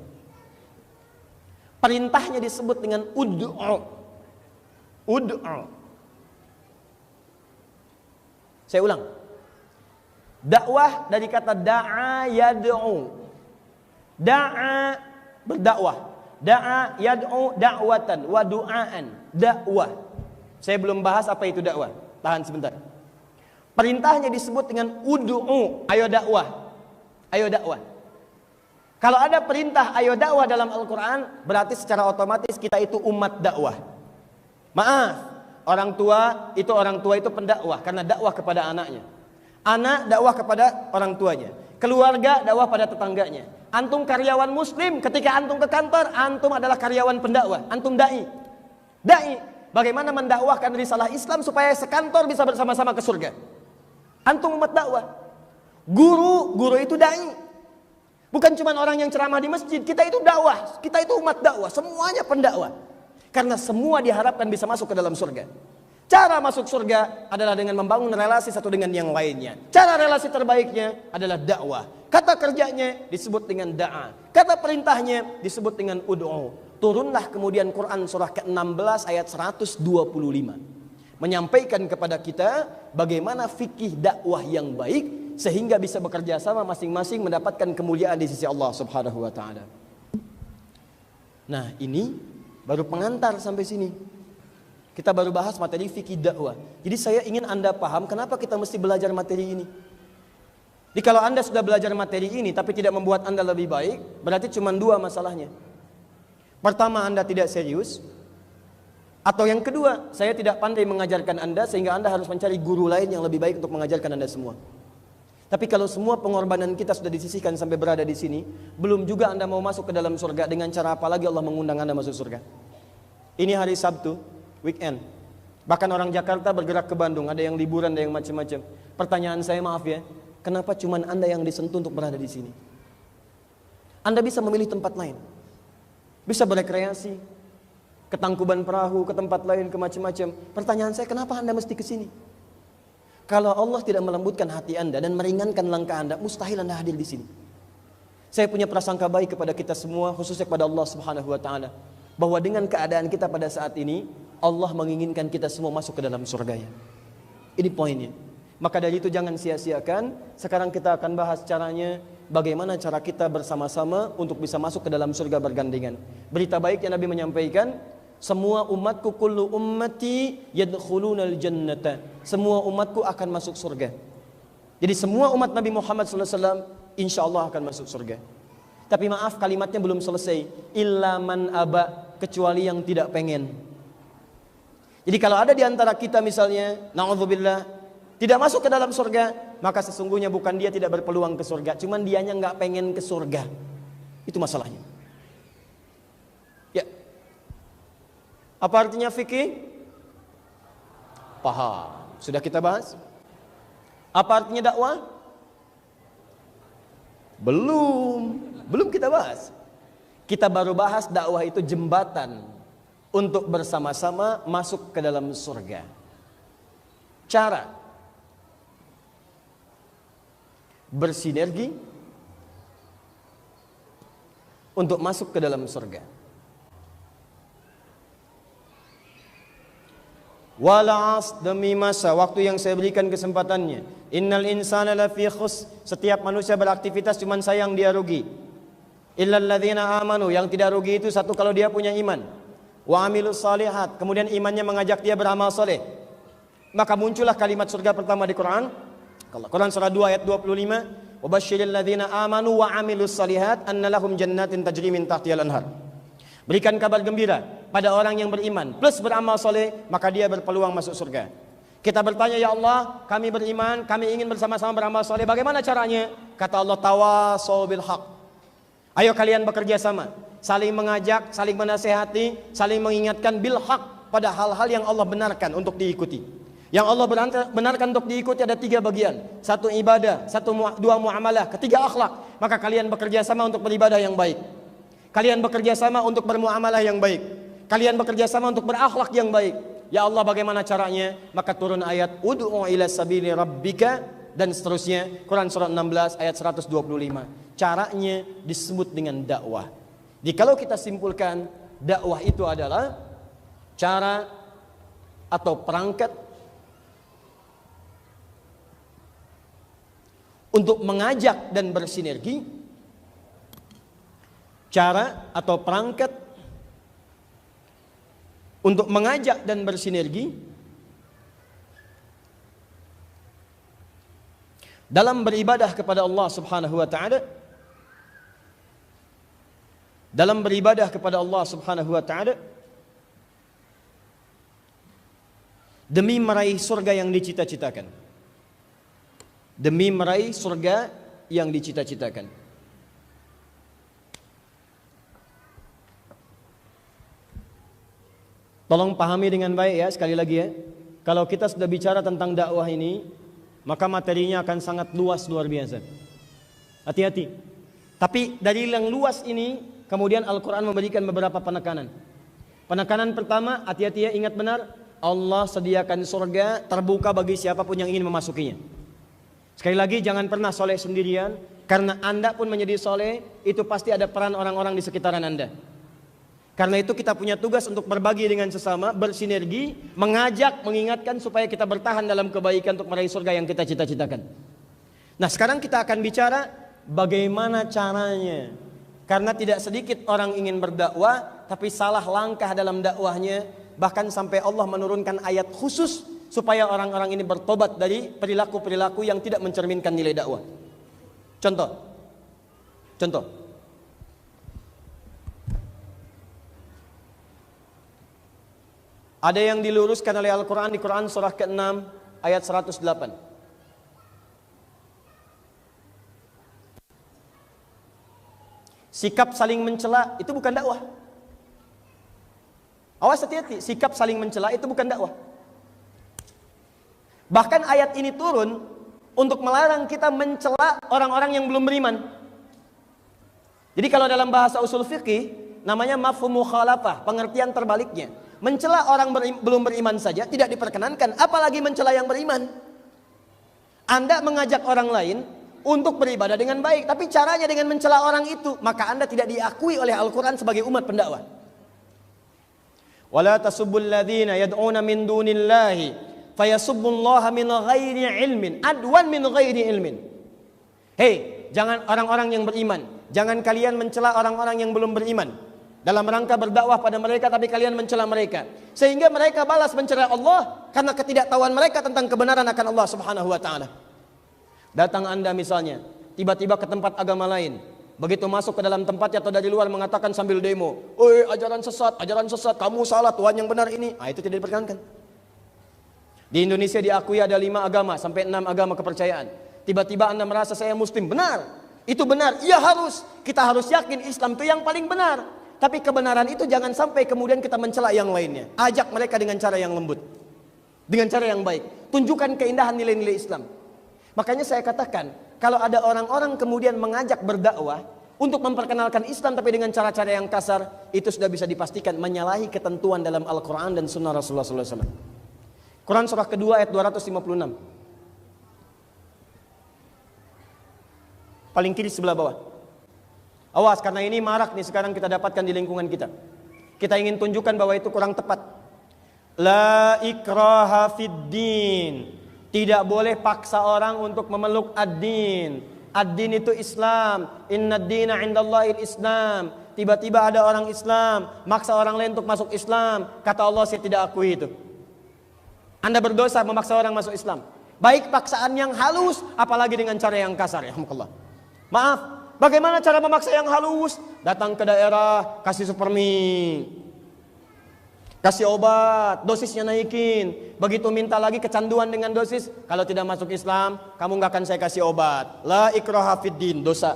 Perintahnya disebut dengan ud'u. Ud'u. Saya ulang. Dakwah dari kata da'a yad'u. Da'a berdakwah. Da'a yad'u da'watan wa du'aan. Dakwah. Saya belum bahas apa itu dakwah. Tahan sebentar. Perintahnya disebut dengan ud'u, ayo dakwah. Ayo dakwah. Kalau ada perintah ayo dakwah dalam Al-Quran, berarti secara otomatis kita itu umat dakwah. Maaf, orang tua itu pendakwah karena dakwah kepada anaknya. Anak dakwah kepada orang tuanya. Keluarga dakwah pada tetangganya. Antum karyawan muslim, ketika antum ke kantor, antum adalah karyawan pendakwah. Antum dai. Dai. Bagaimana mendakwahkan risalah Islam supaya sekantor bisa bersama-sama ke surga. Antum umat dakwah. Guru itu dai. Bukan cuma orang yang ceramah di masjid. Kita itu dakwah. Kita itu umat dakwah. Semuanya pendakwah. Karena semua diharapkan bisa masuk ke dalam surga. Cara masuk surga adalah dengan membangun relasi satu dengan yang lainnya. Cara relasi terbaiknya adalah dakwah. Kata kerjanya disebut dengan da'a. Kata perintahnya disebut dengan ud'u. Turunlah kemudian Quran surah ke-16 ayat 125. Menyampaikan kepada kita bagaimana fikih dakwah yang baik sehingga bisa bekerja sama masing-masing mendapatkan kemuliaan di sisi Allah Subhanahu wa taala. Nah, ini baru pengantar sampai sini. Kita baru bahas materi fikih dakwah. Jadi saya ingin Anda paham kenapa kita mesti belajar materi ini. Jadi kalau Anda sudah belajar materi ini tapi tidak membuat Anda lebih baik, berarti cuma dua masalahnya. Pertama, Anda tidak serius. Atau yang kedua, saya tidak pandai mengajarkan Anda sehingga Anda harus mencari guru lain yang lebih baik untuk mengajarkan Anda semua. Tapi kalau semua pengorbanan kita sudah disisihkan sampai berada di sini, belum juga Anda mau masuk ke dalam surga, dengan cara apa lagi Allah mengundang Anda masuk surga? Ini hari Sabtu, weekend. Bahkan orang Jakarta bergerak ke Bandung, ada yang liburan, ada yang macam-macam. Pertanyaan saya, maaf ya, kenapa cuman Anda yang disentuh untuk berada di sini? Anda bisa memilih tempat lain. Bisa berekreasi, ke Tangkuban Perahu, ke tempat lain, ke macam-macam. Pertanyaan saya, kenapa Anda mesti ke sini? Kalau Allah tidak melembutkan hati Anda dan meringankan langkah Anda, mustahil Anda hadir di sini. Saya punya prasangka baik kepada kita semua, khususnya kepada Allah Subhanahu wa taala, bahwa dengan keadaan kita pada saat ini, Allah menginginkan kita semua masuk ke dalam surganya. Ini poinnya. Maka dari itu jangan sia-siakan. Sekarang kita akan bahas caranya, bagaimana cara kita bersama-sama untuk bisa masuk ke dalam surga bergandengan. Berita baik yang Nabi menyampaikan, semua umatku kullu ummati yadkhulunal jannata. Semua umatku akan masuk surga. Jadi semua umat Nabi Muhammad SAW insyaallah akan masuk surga. Tapi maaf, kalimatnya belum selesai. Illa man aba, kecuali yang tidak pengen. Jadi kalau ada di antara kita misalnya, na'udzubillah, tidak masuk ke dalam surga, maka sesungguhnya bukan dia tidak berpeluang ke surga, cuman dianya nggak pengen ke surga. Itu masalahnya. Ya. Apa artinya fikih? Paham. Sudah kita bahas. Apa artinya dakwah? Belum kita bahas. Kita baru bahas dakwah itu jembatan untuk bersama-sama masuk ke dalam surga. Cara bersinergi untuk masuk ke dalam surga. Wal 'asr, demi masa waktu yang saya berikan kesempatannya. Innal insana lafi khusr, setiap manusia beraktivitas cuman sayang dia rugi. Illal ladzina amanu, yang tidak rugi itu satu kalau dia punya iman. Wa amilus salihat, kemudian imannya mengajak dia beramal soleh. Maka muncullah kalimat surga pertama di Quran. Quran surah 2 ayat 25, wa basyiril ladzina amanu wa amilus salihat anna lahum jannatin tajri min tahtihal anhar. Berikan kabar gembira pada orang yang beriman plus beramal soleh, maka dia berpeluang masuk surga. Kita bertanya, ya Allah, kami beriman, kami ingin bersama-sama beramal soleh, bagaimana caranya? Kata Allah, tawasau bil haq. Ayo kalian bekerja sama, saling mengajak, saling menasehati, saling mengingatkan bil haq, pada hal-hal yang Allah benarkan untuk diikuti. Yang Allah benarkan untuk diikuti ada 3 bagian. 1 ibadah, 2 muamalah, ketiga akhlak. Maka kalian bekerja sama untuk beribadah yang baik. Kalian bekerja sama untuk bermuamalah yang baik. Kalian bekerja sama untuk berakhlak yang baik. Ya Allah, bagaimana caranya? Maka turun ayat ud'u ila sabili rabbika dan seterusnya. Quran surah 16 ayat 125. Caranya disebut dengan dakwah. Jadi kalau kita simpulkan, dakwah itu adalah cara atau perangkat untuk mengajak dan bersinergi. Cara atau perangkat untuk mengajak dan bersinergi dalam beribadah kepada Allah Subhanahu wa taala, dalam beribadah kepada Allah Subhanahu wa taala demi meraih surga yang dicita-citakan. Demi meraih surga yang dicita-citakan. Tolong pahami dengan baik ya, sekali lagi ya. Kalau kita sudah bicara tentang dakwah ini, maka materinya akan sangat luas, luar biasa. Hati-hati. Tapi dari yang luas ini, kemudian Al-Quran memberikan beberapa penekanan. Penekanan pertama, hati-hati ya, ingat benar, Allah sediakan surga terbuka bagi siapapun yang ingin memasukinya. Sekali lagi, jangan pernah soleh sendirian, karena Anda pun menjadi soleh, itu pasti ada peran orang-orang di sekitaran Anda. Karena itu kita punya tugas untuk berbagi dengan sesama, bersinergi, mengajak, mengingatkan supaya kita bertahan dalam kebaikan untuk meraih surga yang kita cita-citakan. Nah, sekarang kita akan bicara bagaimana caranya. Karena tidak sedikit orang ingin berdakwah tapi salah langkah dalam dakwahnya, bahkan sampai Allah menurunkan ayat khusus supaya orang-orang ini bertobat dari perilaku-perilaku yang tidak mencerminkan nilai dakwah. Contoh. Ada yang diluruskan oleh Al-Quran di Quran surah ke-6 ayat 108. Sikap saling mencela itu bukan dakwah. Awas, hati-hati, sikap saling mencela itu bukan dakwah. Bahkan ayat ini turun untuk melarang kita mencela orang-orang yang belum beriman. Jadi kalau dalam bahasa usul fikih namanya mafhum mukhalafah, pengertian terbaliknya. Mencela orang belum beriman saja tidak diperkenankan, apalagi mencela yang beriman. Anda mengajak orang lain untuk beribadah dengan baik, tapi caranya dengan mencela orang itu, maka Anda tidak diakui oleh Al-Quran sebagai umat pendakwah. Wala tasubbul ladzina yad'una min dunillahi fayasubbullaha min ghairi ilmin adwan min ghairi ilmin. Hei, jangan orang-orang yang beriman, jangan kalian mencela orang-orang yang belum beriman dalam rangka berdakwah pada mereka, tapi kalian mencela mereka sehingga mereka balas mencela Allah karena ketidaktahuan mereka tentang kebenaran akan Allah Subhanahu wa taala. Datang Anda misalnya tiba-tiba ke tempat agama lain, begitu masuk ke dalam tempatnya atau dari luar mengatakan sambil demo, "Oi, ajaran sesat, kamu salah, Tuhan yang benar ini." Itu tidak diperkenankan. Di Indonesia diakui ada 5 agama sampai 6 agama kepercayaan. Tiba-tiba Anda merasa saya muslim, benar. Itu benar. Iya, kita harus yakin Islam itu yang paling benar. Tapi kebenaran itu jangan sampai kemudian kita mencela yang lainnya. Ajak mereka dengan cara yang lembut, dengan cara yang baik. Tunjukkan keindahan nilai-nilai Islam. Makanya saya katakan, kalau ada orang-orang kemudian mengajak berdakwah untuk memperkenalkan Islam tapi dengan cara-cara yang kasar, itu sudah bisa dipastikan menyalahi ketentuan dalam Al-Quran dan Sunnah Rasulullah SAW. Quran surah kedua ayat 256. Paling kiri sebelah bawah. Awas, karena ini marak nih sekarang kita dapatkan di lingkungan kita. Kita ingin tunjukkan bahwa itu kurang tepat. La ikraha fid din. Tidak boleh paksa orang untuk memeluk ad-din. Ad-din itu Islam. Inna ad-dina 'indallahil Islam. Tiba-tiba ada orang Islam maksa orang lain untuk masuk Islam. Kata Allah, saya tidak akui itu. Anda berdosa memaksa orang masuk Islam. Baik paksaan yang halus, apalagi dengan cara yang kasar. Ya Allah. Maaf, bagaimana cara memaksa yang halus? Datang ke daerah, kasih supermi, kasih obat, dosisnya naikin. Begitu minta lagi kecanduan dengan dosis. Kalau tidak masuk Islam, kamu nggak akan saya kasih obat. La ikraha fid din, dosa.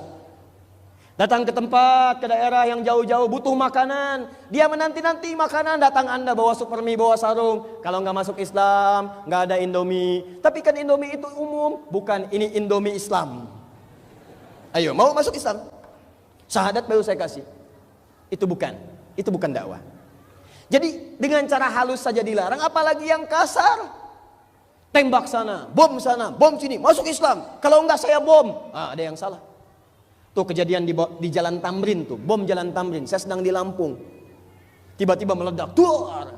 Datang ke tempat, ke daerah yang jauh-jauh, butuh makanan. Dia menanti-nanti makanan, datang Anda bawa supermi, bawa sarung. Kalau nggak masuk Islam, nggak ada Indomie. Tapi kan Indomie itu umum. Bukan, ini Indomie Islam. Ayo, mau masuk Islam? Syahadat baru saya kasih. Itu bukan dakwah. Jadi dengan cara halus saja dilarang, apalagi yang kasar. Tembak sana, bom sini, masuk Islam. Kalau enggak saya bom. Ada yang salah. Tuh kejadian di Jalan Tamrin tuh, bom Jalan Tamrin. Saya sedang di Lampung. Tiba-tiba meledak. Duar.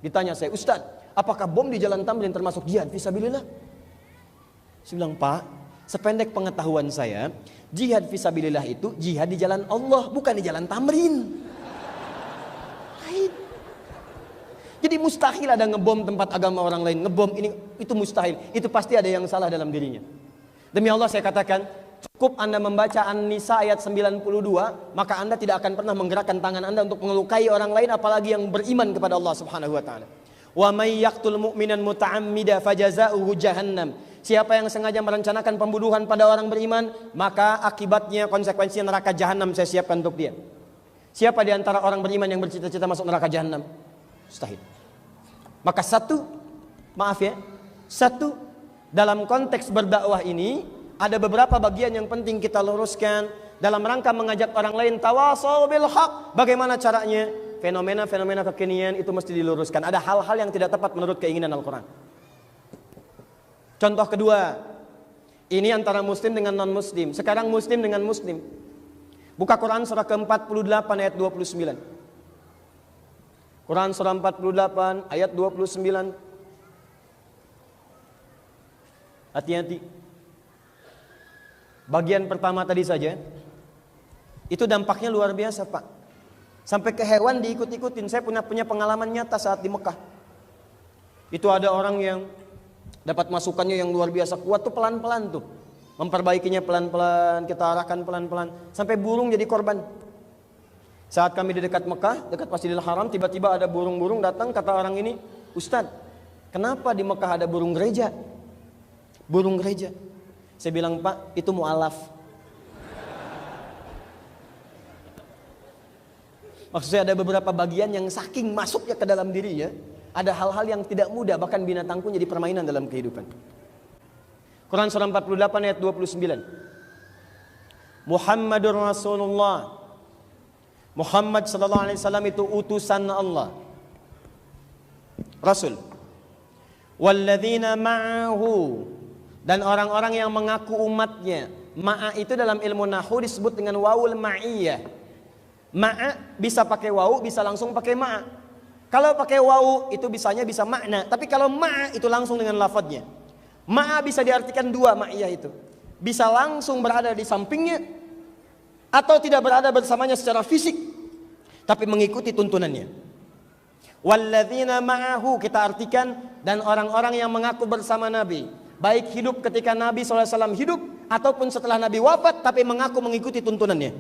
Ditanya saya, Ustadz, apakah bom di Jalan Tamrin termasuk jihad fisabilillah? Saya bilang, Pak, sependek pengetahuan saya, jihad fisabilillah itu jihad di jalan Allah, bukan di Jalan Tamrin. Jadi mustahil ada ngebom tempat agama orang lain, ngebom ini, itu mustahil. Itu pasti ada yang salah dalam dirinya. Demi Allah saya katakan, cukup Anda membaca An-Nisa ayat 92, maka Anda tidak akan pernah menggerakkan tangan Anda untuk melukai orang lain, apalagi yang beriman kepada Allah Subhanahu wa taala. Wa may yaqtul mu'minan muta'ammida fajaza'uhu jahannam. Siapa yang sengaja merencanakan pembunuhan pada orang beriman, maka akibatnya konsekuensinya neraka jahanam saya siapkan untuk dia. Siapa di antara orang beriman yang bercita-cita masuk neraka jahanam? Mustahil. Maka satu dalam konteks berdakwah ini ada beberapa bagian yang penting kita luruskan dalam rangka mengajak orang lain tawasau bil haq. Bagaimana caranya? Fenomena-fenomena kekinian itu mesti diluruskan. Ada hal-hal yang tidak tepat menurut keinginan Al-Quran. Contoh kedua, ini antara muslim dengan non-muslim. Sekarang muslim dengan muslim. Buka Quran surah ke-48 ayat 29. Quran surah 48 ayat 29. Hati-hati. Bagian pertama tadi saja, itu dampaknya luar biasa, Pak. Sampai ke hewan diikut-ikutin. Saya punya pengalaman nyata saat di Mekah. Itu ada orang yang dapat masukannya yang luar biasa kuat tuh pelan-pelan tuh. Memperbaikinya pelan-pelan, kita arahkan pelan-pelan. Sampai burung jadi korban. Saat kami di dekat Mekah, dekat Masjidil Haram, tiba-tiba ada burung-burung datang, kata orang ini, Ustadz, kenapa di Mekah ada burung gereja? Burung gereja. Saya bilang, Pak, itu mu'alaf. Maksudnya ada beberapa bagian yang saking masuknya ke dalam dirinya, ada hal-hal yang tidak mudah, bahkan binatang pun jadi permainan dalam kehidupan. Quran surah 48 ayat 29. Muhammadur Rasulullah. Muhammad sallallahu alaihi wasallam itu utusan Allah, Rasul. Walladzina ma'ahu, dan orang-orang yang mengaku umatnya. Ma'a itu dalam ilmu nahwu disebut dengan wawul ma'iyah. Ma'a bisa pakai wawu, bisa langsung pakai ma'a. Kalau pakai wawu itu bisa makna, tapi kalau ma'a itu langsung dengan lafadznya. Ma'a bisa diartikan dua ma'iyah itu. Bisa langsung berada di sampingnya, atau tidak berada bersamanya secara fisik, tapi mengikuti tuntunannya. Walladzina ma'ahu kita artikan, dan orang-orang yang mengaku bersama Nabi, baik hidup ketika Nabi SAW hidup ataupun setelah Nabi wafat, tapi mengaku mengikuti tuntunannya.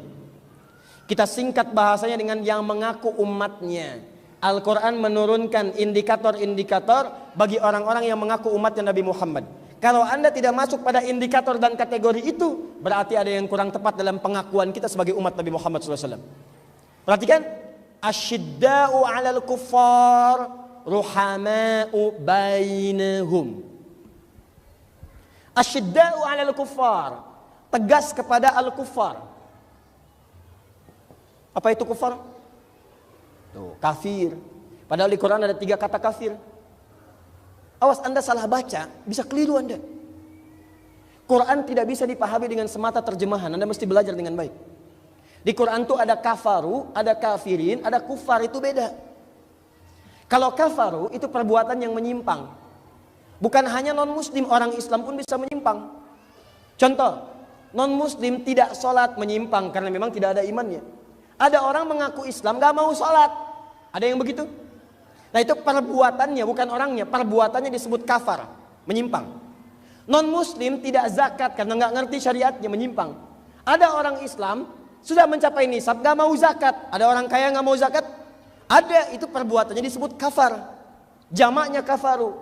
Kita singkat bahasanya dengan yang mengaku umatnya. Al-Quran menurunkan indikator-indikator bagi orang-orang yang mengaku umatnya Nabi Muhammad. Kalau Anda tidak masuk pada indikator dan kategori itu, berarti ada yang kurang tepat dalam pengakuan kita sebagai umat Nabi Muhammad SAW. Perhatikan, asyidda'u 'alal kuffar, ruhama'u bainahum. Asyidda'u 'alal kuffar, tegas kepada al-kuffar. Apa itu kufar? Tuh, kafir. Padahal di Quran ada 3 kata kafir. Awas Anda salah baca, bisa keliru Anda. Quran tidak bisa dipahami dengan semata terjemahan. Anda mesti belajar dengan baik. Di Quran itu ada kafaru, ada kafirin, ada kufar, itu beda. Kalau kafaru itu perbuatan yang menyimpang. Bukan hanya non-muslim, orang Islam pun bisa menyimpang. Contoh, non-muslim tidak sholat menyimpang karena memang tidak ada imannya. Ada orang mengaku Islam gak mau sholat. Ada yang begitu? Nah itu perbuatannya, bukan orangnya. Perbuatannya disebut kafar, menyimpang. Non-muslim tidak zakat karena gak ngerti syariatnya, menyimpang. Ada orang Islam sudah mencapai nisab gak mau zakat. Ada orang kaya gak mau zakat. Ada, itu perbuatannya disebut kafar. Jamaknya kafaru.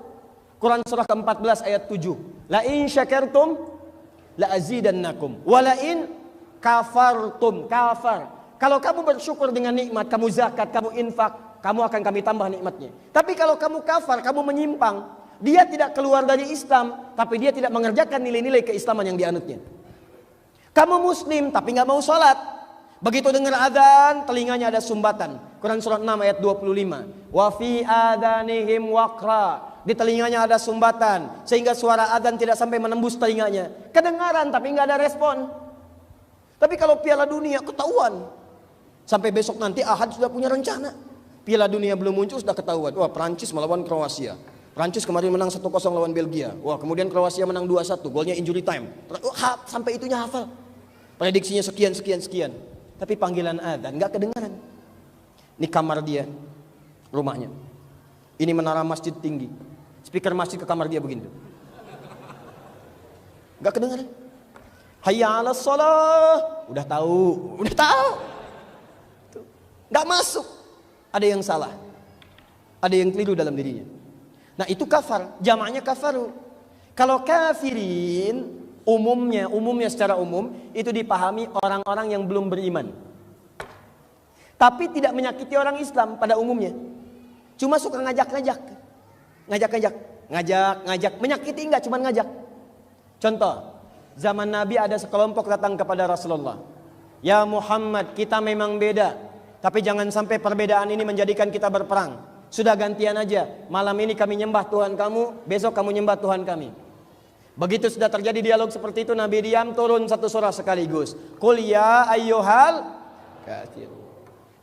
Quran surah ke-14 ayat 7. La in syakartum la azidannakum wa la in kafartum. Kafar. Kalau kamu bersyukur dengan nikmat, kamu zakat, kamu infak, kamu akan kami tambah nikmatnya. Tapi kalau kamu kafar, kamu menyimpang, dia tidak keluar dari Islam, tapi dia tidak mengerjakan nilai-nilai keislaman yang dianutnya. Kamu muslim tapi nggak mau sholat. Begitu dengar adzan, telinganya ada sumbatan. Quran surah 6 ayat 25. Wa fi adanihim waqra. Di telinganya ada sumbatan sehingga suara adzan tidak sampai menembus telinganya. Kedengaran tapi nggak ada respon. Tapi kalau Piala Dunia ketahuan. Sampai besok nanti Ahad sudah punya rencana. Piala Dunia belum muncul sudah ketahuan. Wah, Prancis melawan Kroasia. Prancis kemarin menang 1-0 lawan Belgia. Wah, kemudian Kroasia menang 2-1. Golnya injury time. Sampai itunya hafal. Prediksinya sekian. Tapi panggilan adzan nggak kedengaran. Ini kamar dia, rumahnya. Ini menara masjid tinggi. Speaker masjid ke kamar dia begini. Nggak kedengaran. Hayya 'alas shalah. Udah tahu. Nggak masuk. Ada yang salah. Ada yang keliru dalam dirinya. Nah itu kafar. Jamaknya kafaru. Kalau kafirin, umumnya secara umum itu dipahami orang-orang yang belum beriman. Tapi tidak menyakiti orang Islam pada umumnya. Cuma suka ngajak. Menyakiti enggak, cuma ngajak. Contoh, zaman Nabi ada sekelompok datang kepada Rasulullah. Ya Muhammad, kita memang beda. Tapi jangan sampai perbedaan ini menjadikan kita berperang. Sudah gantian aja. Malam ini kami nyembah Tuhan kamu, besok kamu nyembah Tuhan kami. Begitu sudah terjadi dialog seperti itu, Nabi diam, turun satu surah sekaligus. Qul ya ayyuhal kafir.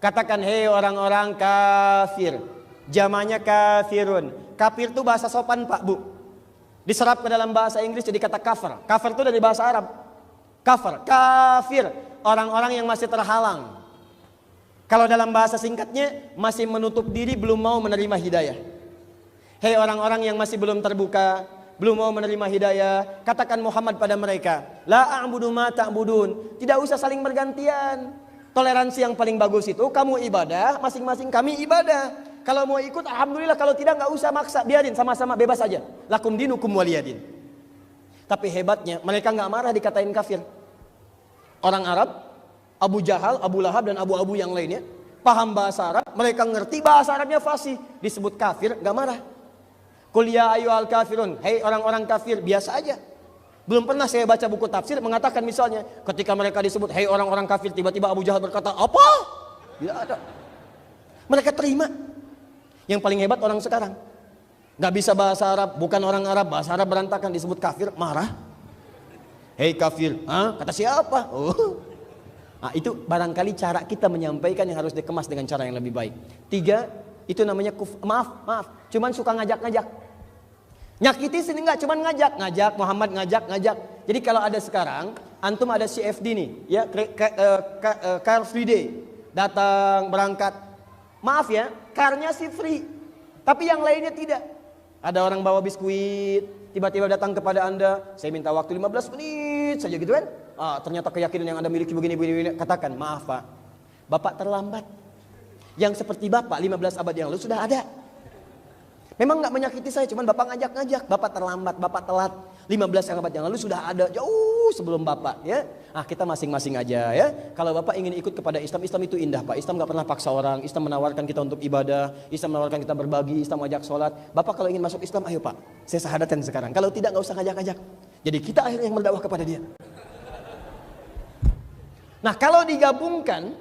Katakan, hei orang-orang kafir. Jamaknya kafirun. Kafir itu bahasa sopan Pak Bu. Diserap ke dalam bahasa Inggris jadi kata kafir. Kafir itu dari bahasa Arab. Kafir. Orang-orang yang masih terhalang. Kalau dalam bahasa singkatnya, masih menutup diri, belum mau menerima hidayah. Hei orang-orang yang masih belum terbuka, belum mau menerima hidayah, katakan Muhammad pada mereka, la a'budu ma ta'budun. Tidak usah saling bergantian. Toleransi yang paling bagus itu kamu ibadah, masing-masing kami ibadah. Kalau mau ikut alhamdulillah, kalau tidak nggak usah maksa, biarin sama-sama bebas aja. Lakum dinukum waliyadin. Tapi hebatnya mereka nggak marah dikatain kafir. Orang Arab, Abu Jahal, Abu Lahab dan Abu yang lainnya paham bahasa Arab, mereka ngerti bahasa Arabnya fasih, disebut kafir nggak marah. Qul ya ayyuhal kafirun, hei orang-orang kafir, biasa aja. Belum pernah saya baca buku tafsir mengatakan misalnya ketika mereka disebut hei orang-orang kafir, tiba-tiba Abu Jahal berkata apa? Tidak ada. Mereka terima. Yang paling hebat orang sekarang nggak bisa bahasa Arab, bukan orang Arab, bahasa Arab berantakan, disebut kafir, marah. Hei kafir, kata siapa? Nah, itu barangkali cara kita menyampaikan yang harus dikemas dengan cara yang lebih baik. 3, itu namanya maaf, cuman suka ngajak. Nyakiti sini enggak, cuman ngajak, Muhammad ngajak. Jadi kalau ada sekarang, antum ada CFD nih, ya, Car Free Day, datang berangkat. Maaf ya, carnya sih free, tapi yang lainnya tidak. Ada orang bawa biskuit, tiba-tiba datang kepada Anda, saya minta waktu 15 menit saja gitu kan. Ternyata keyakinan yang Anda miliki begini. Katakan, maaf Pak, Bapak terlambat. Yang seperti Bapak 15 abad yang lalu sudah ada. Memang gak menyakiti saya, cuman Bapak ngajak. Bapak terlambat, Bapak telat. 15 abad yang lalu sudah ada, jauh sebelum Bapak ya. Kita masing-masing aja ya. Kalau Bapak ingin ikut kepada Islam itu indah Pak. Islam gak pernah paksa orang. Islam menawarkan kita untuk ibadah. Islam menawarkan kita berbagi. Islam mengajak sholat. Bapak kalau ingin masuk Islam, ayo Pak, saya syahadatkan sekarang. Kalau tidak, gak usah ngajak. Jadi kita akhirnya yang berdakwah kepada dia. Nah kalau digabungkan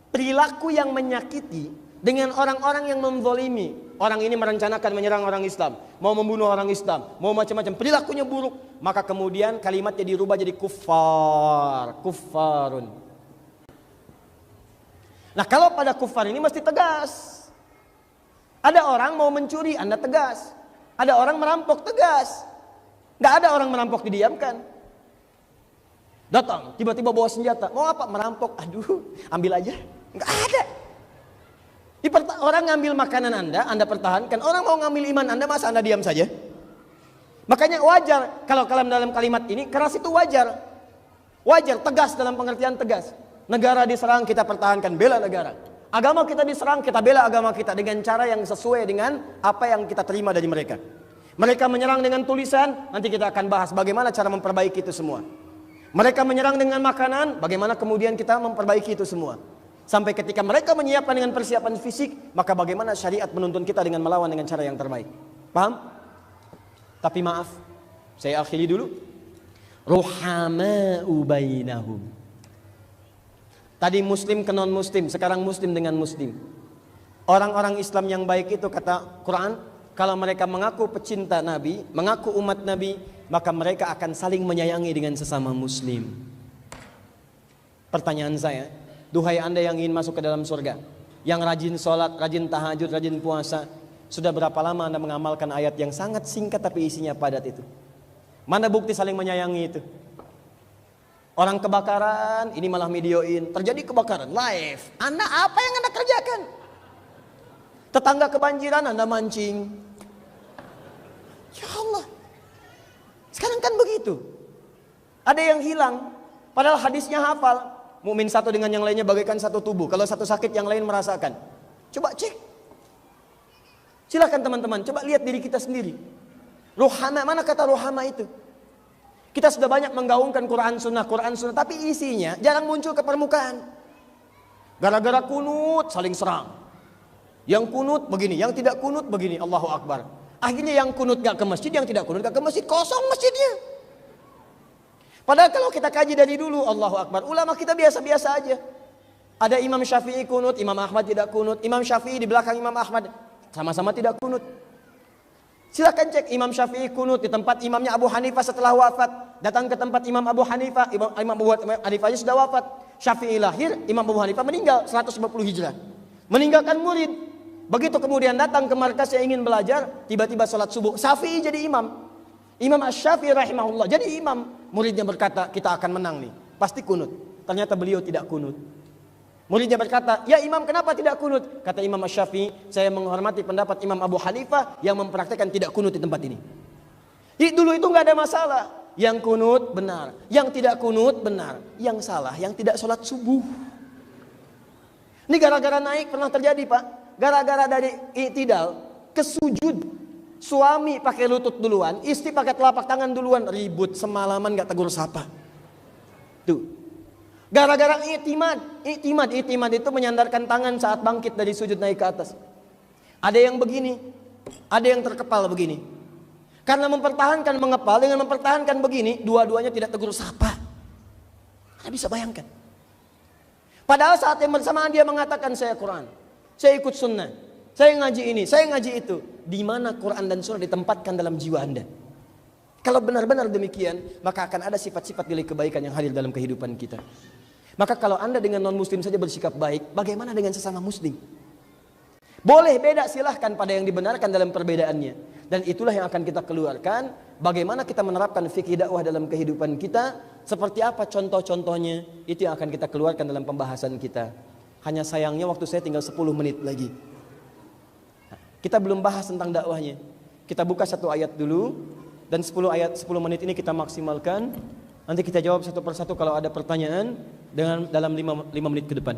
perilaku yang menyakiti dengan orang-orang yang menzalimi, orang ini merencanakan menyerang orang Islam, mau membunuh orang Islam, mau macam-macam, perilakunya buruk, maka kemudian kalimatnya dirubah jadi kuffarun. Nah kalau pada kuffar ini mesti tegas. Ada orang mau mencuri, Anda tegas. Ada orang merampok, tegas. Nggak ada orang merampok didiamkan. Datang, tiba-tiba bawa senjata. Mau apa? Merampok. Aduh, ambil aja. Nggak ada. Orang ngambil makanan Anda pertahankan. Orang mau ngambil iman Anda, masa Anda diam saja? Makanya wajar, kalau dalam kalimat ini, keras itu wajar. Wajar, tegas dalam pengertian tegas. Negara diserang, kita pertahankan, bela negara. Agama kita diserang, kita bela agama kita dengan cara yang sesuai dengan apa yang kita terima dari mereka. Mereka menyerang dengan tulisan, nanti kita akan bahas bagaimana cara memperbaiki itu semua. Mereka menyerang dengan makanan, bagaimana kemudian kita memperbaiki itu semua. Sampai ketika mereka menyiapkan dengan persiapan fisik, maka bagaimana syariat menuntun kita dengan melawan dengan cara yang terbaik. Paham? Tapi maaf, saya akhiri dulu. Ruhama'u bainahum. Tadi muslim ke non muslim, sekarang muslim dengan muslim. Orang-orang Islam yang baik itu kata Quran, kalau mereka mengaku pecinta Nabi, mengaku umat Nabi, maka mereka akan saling menyayangi dengan sesama muslim. Pertanyaan saya, duhai Anda yang ingin masuk ke dalam surga, yang rajin sholat, rajin tahajud, rajin puasa, sudah berapa lama Anda mengamalkan ayat yang sangat singkat tapi isinya padat itu? Mana bukti saling menyayangi itu? Orang kebakaran, ini malah videoin, terjadi kebakaran, live. Anda apa yang Anda kerjakan? Tetangga kebanjiran, Anda mancing. Ya Allah. Sekarang kan begitu. Ada yang hilang, padahal hadisnya hafal. Mukmin satu dengan yang lainnya bagaikan satu tubuh. Kalau satu sakit, yang lain merasakan. Coba cek. Silakan teman-teman, coba lihat diri kita sendiri. Ruhama, mana kata ruhama itu? Kita sudah banyak menggaungkan Quran Sunnah, tapi isinya jarang muncul ke permukaan. Gara-gara kunut saling serang. Yang kunut begini, yang tidak kunut begini. Allahu Akbar. Akhirnya yang kunut gak ke masjid, yang tidak kunut gak ke masjid, kosong masjidnya. Padahal kalau kita kaji dari dulu, Allahu Akbar, ulama kita biasa-biasa aja. Ada Imam Syafi'i kunut, Imam Ahmad tidak kunut. Imam Syafi'i di belakang Imam Ahmad sama-sama tidak kunut. Silakan cek Imam Syafi'i kunut di tempat imamnya Abu Hanifah setelah wafat. Datang ke tempat Imam Abu Hanifah, Imam Abu Hanifahnya sudah wafat. Syafi'i lahir, Imam Abu Hanifah meninggal 150 Hijrah. Meninggalkan murid. Begitu kemudian datang ke markas yang ingin belajar, tiba-tiba sholat subuh, Syafi'i jadi imam. Imam Asy-Syafi'i rahimahullah jadi imam. Muridnya berkata, kita akan menang nih, pasti kunut. Ternyata beliau tidak kunut. Muridnya berkata, ya imam kenapa tidak kunut? Kata Imam Asy-Syafi'i, saya menghormati pendapat Imam Abu Hanifah yang mempraktikkan tidak kunut di tempat ini. Dulu itu nggak ada masalah. Yang kunut benar, yang tidak kunut benar. Yang salah, yang tidak sholat subuh. Ini gara-gara naik pernah terjadi Pak. Gara-gara dari i'tidal ke sujud. Suami pakai lutut duluan, istri pakai telapak tangan duluan. Ribut semalaman gak tegur sapa. Tuh. Gara-gara i'timad itu menyandarkan tangan saat bangkit dari sujud naik ke atas. Ada yang begini, ada yang terkepal begini. Karena mempertahankan mengepal dengan mempertahankan begini, dua-duanya tidak tegur sapa. Anda bisa bayangkan. Padahal saat yang bersamaan dia mengatakan saya Quran, saya ikut sunnah, saya ngaji ini, saya ngaji itu. Di mana Quran dan sunnah ditempatkan dalam jiwa Anda? Kalau benar-benar demikian, maka akan ada sifat-sifat nilai kebaikan yang hadir dalam kehidupan kita. Maka kalau Anda dengan non-muslim saja bersikap baik, bagaimana dengan sesama muslim? Boleh beda, silahkan pada yang dibenarkan dalam perbedaannya. Dan itulah yang akan kita keluarkan. Bagaimana kita menerapkan fikih dakwah dalam kehidupan kita. Seperti apa contoh-contohnya. Itu yang akan kita keluarkan dalam pembahasan kita. Hanya sayangnya waktu saya tinggal 10 menit lagi. Kita belum bahas tentang dakwahnya. Kita buka satu ayat dulu. Dan 10 menit ini kita maksimalkan. Nanti kita jawab satu persatu kalau ada pertanyaan dalam 5 menit ke depan.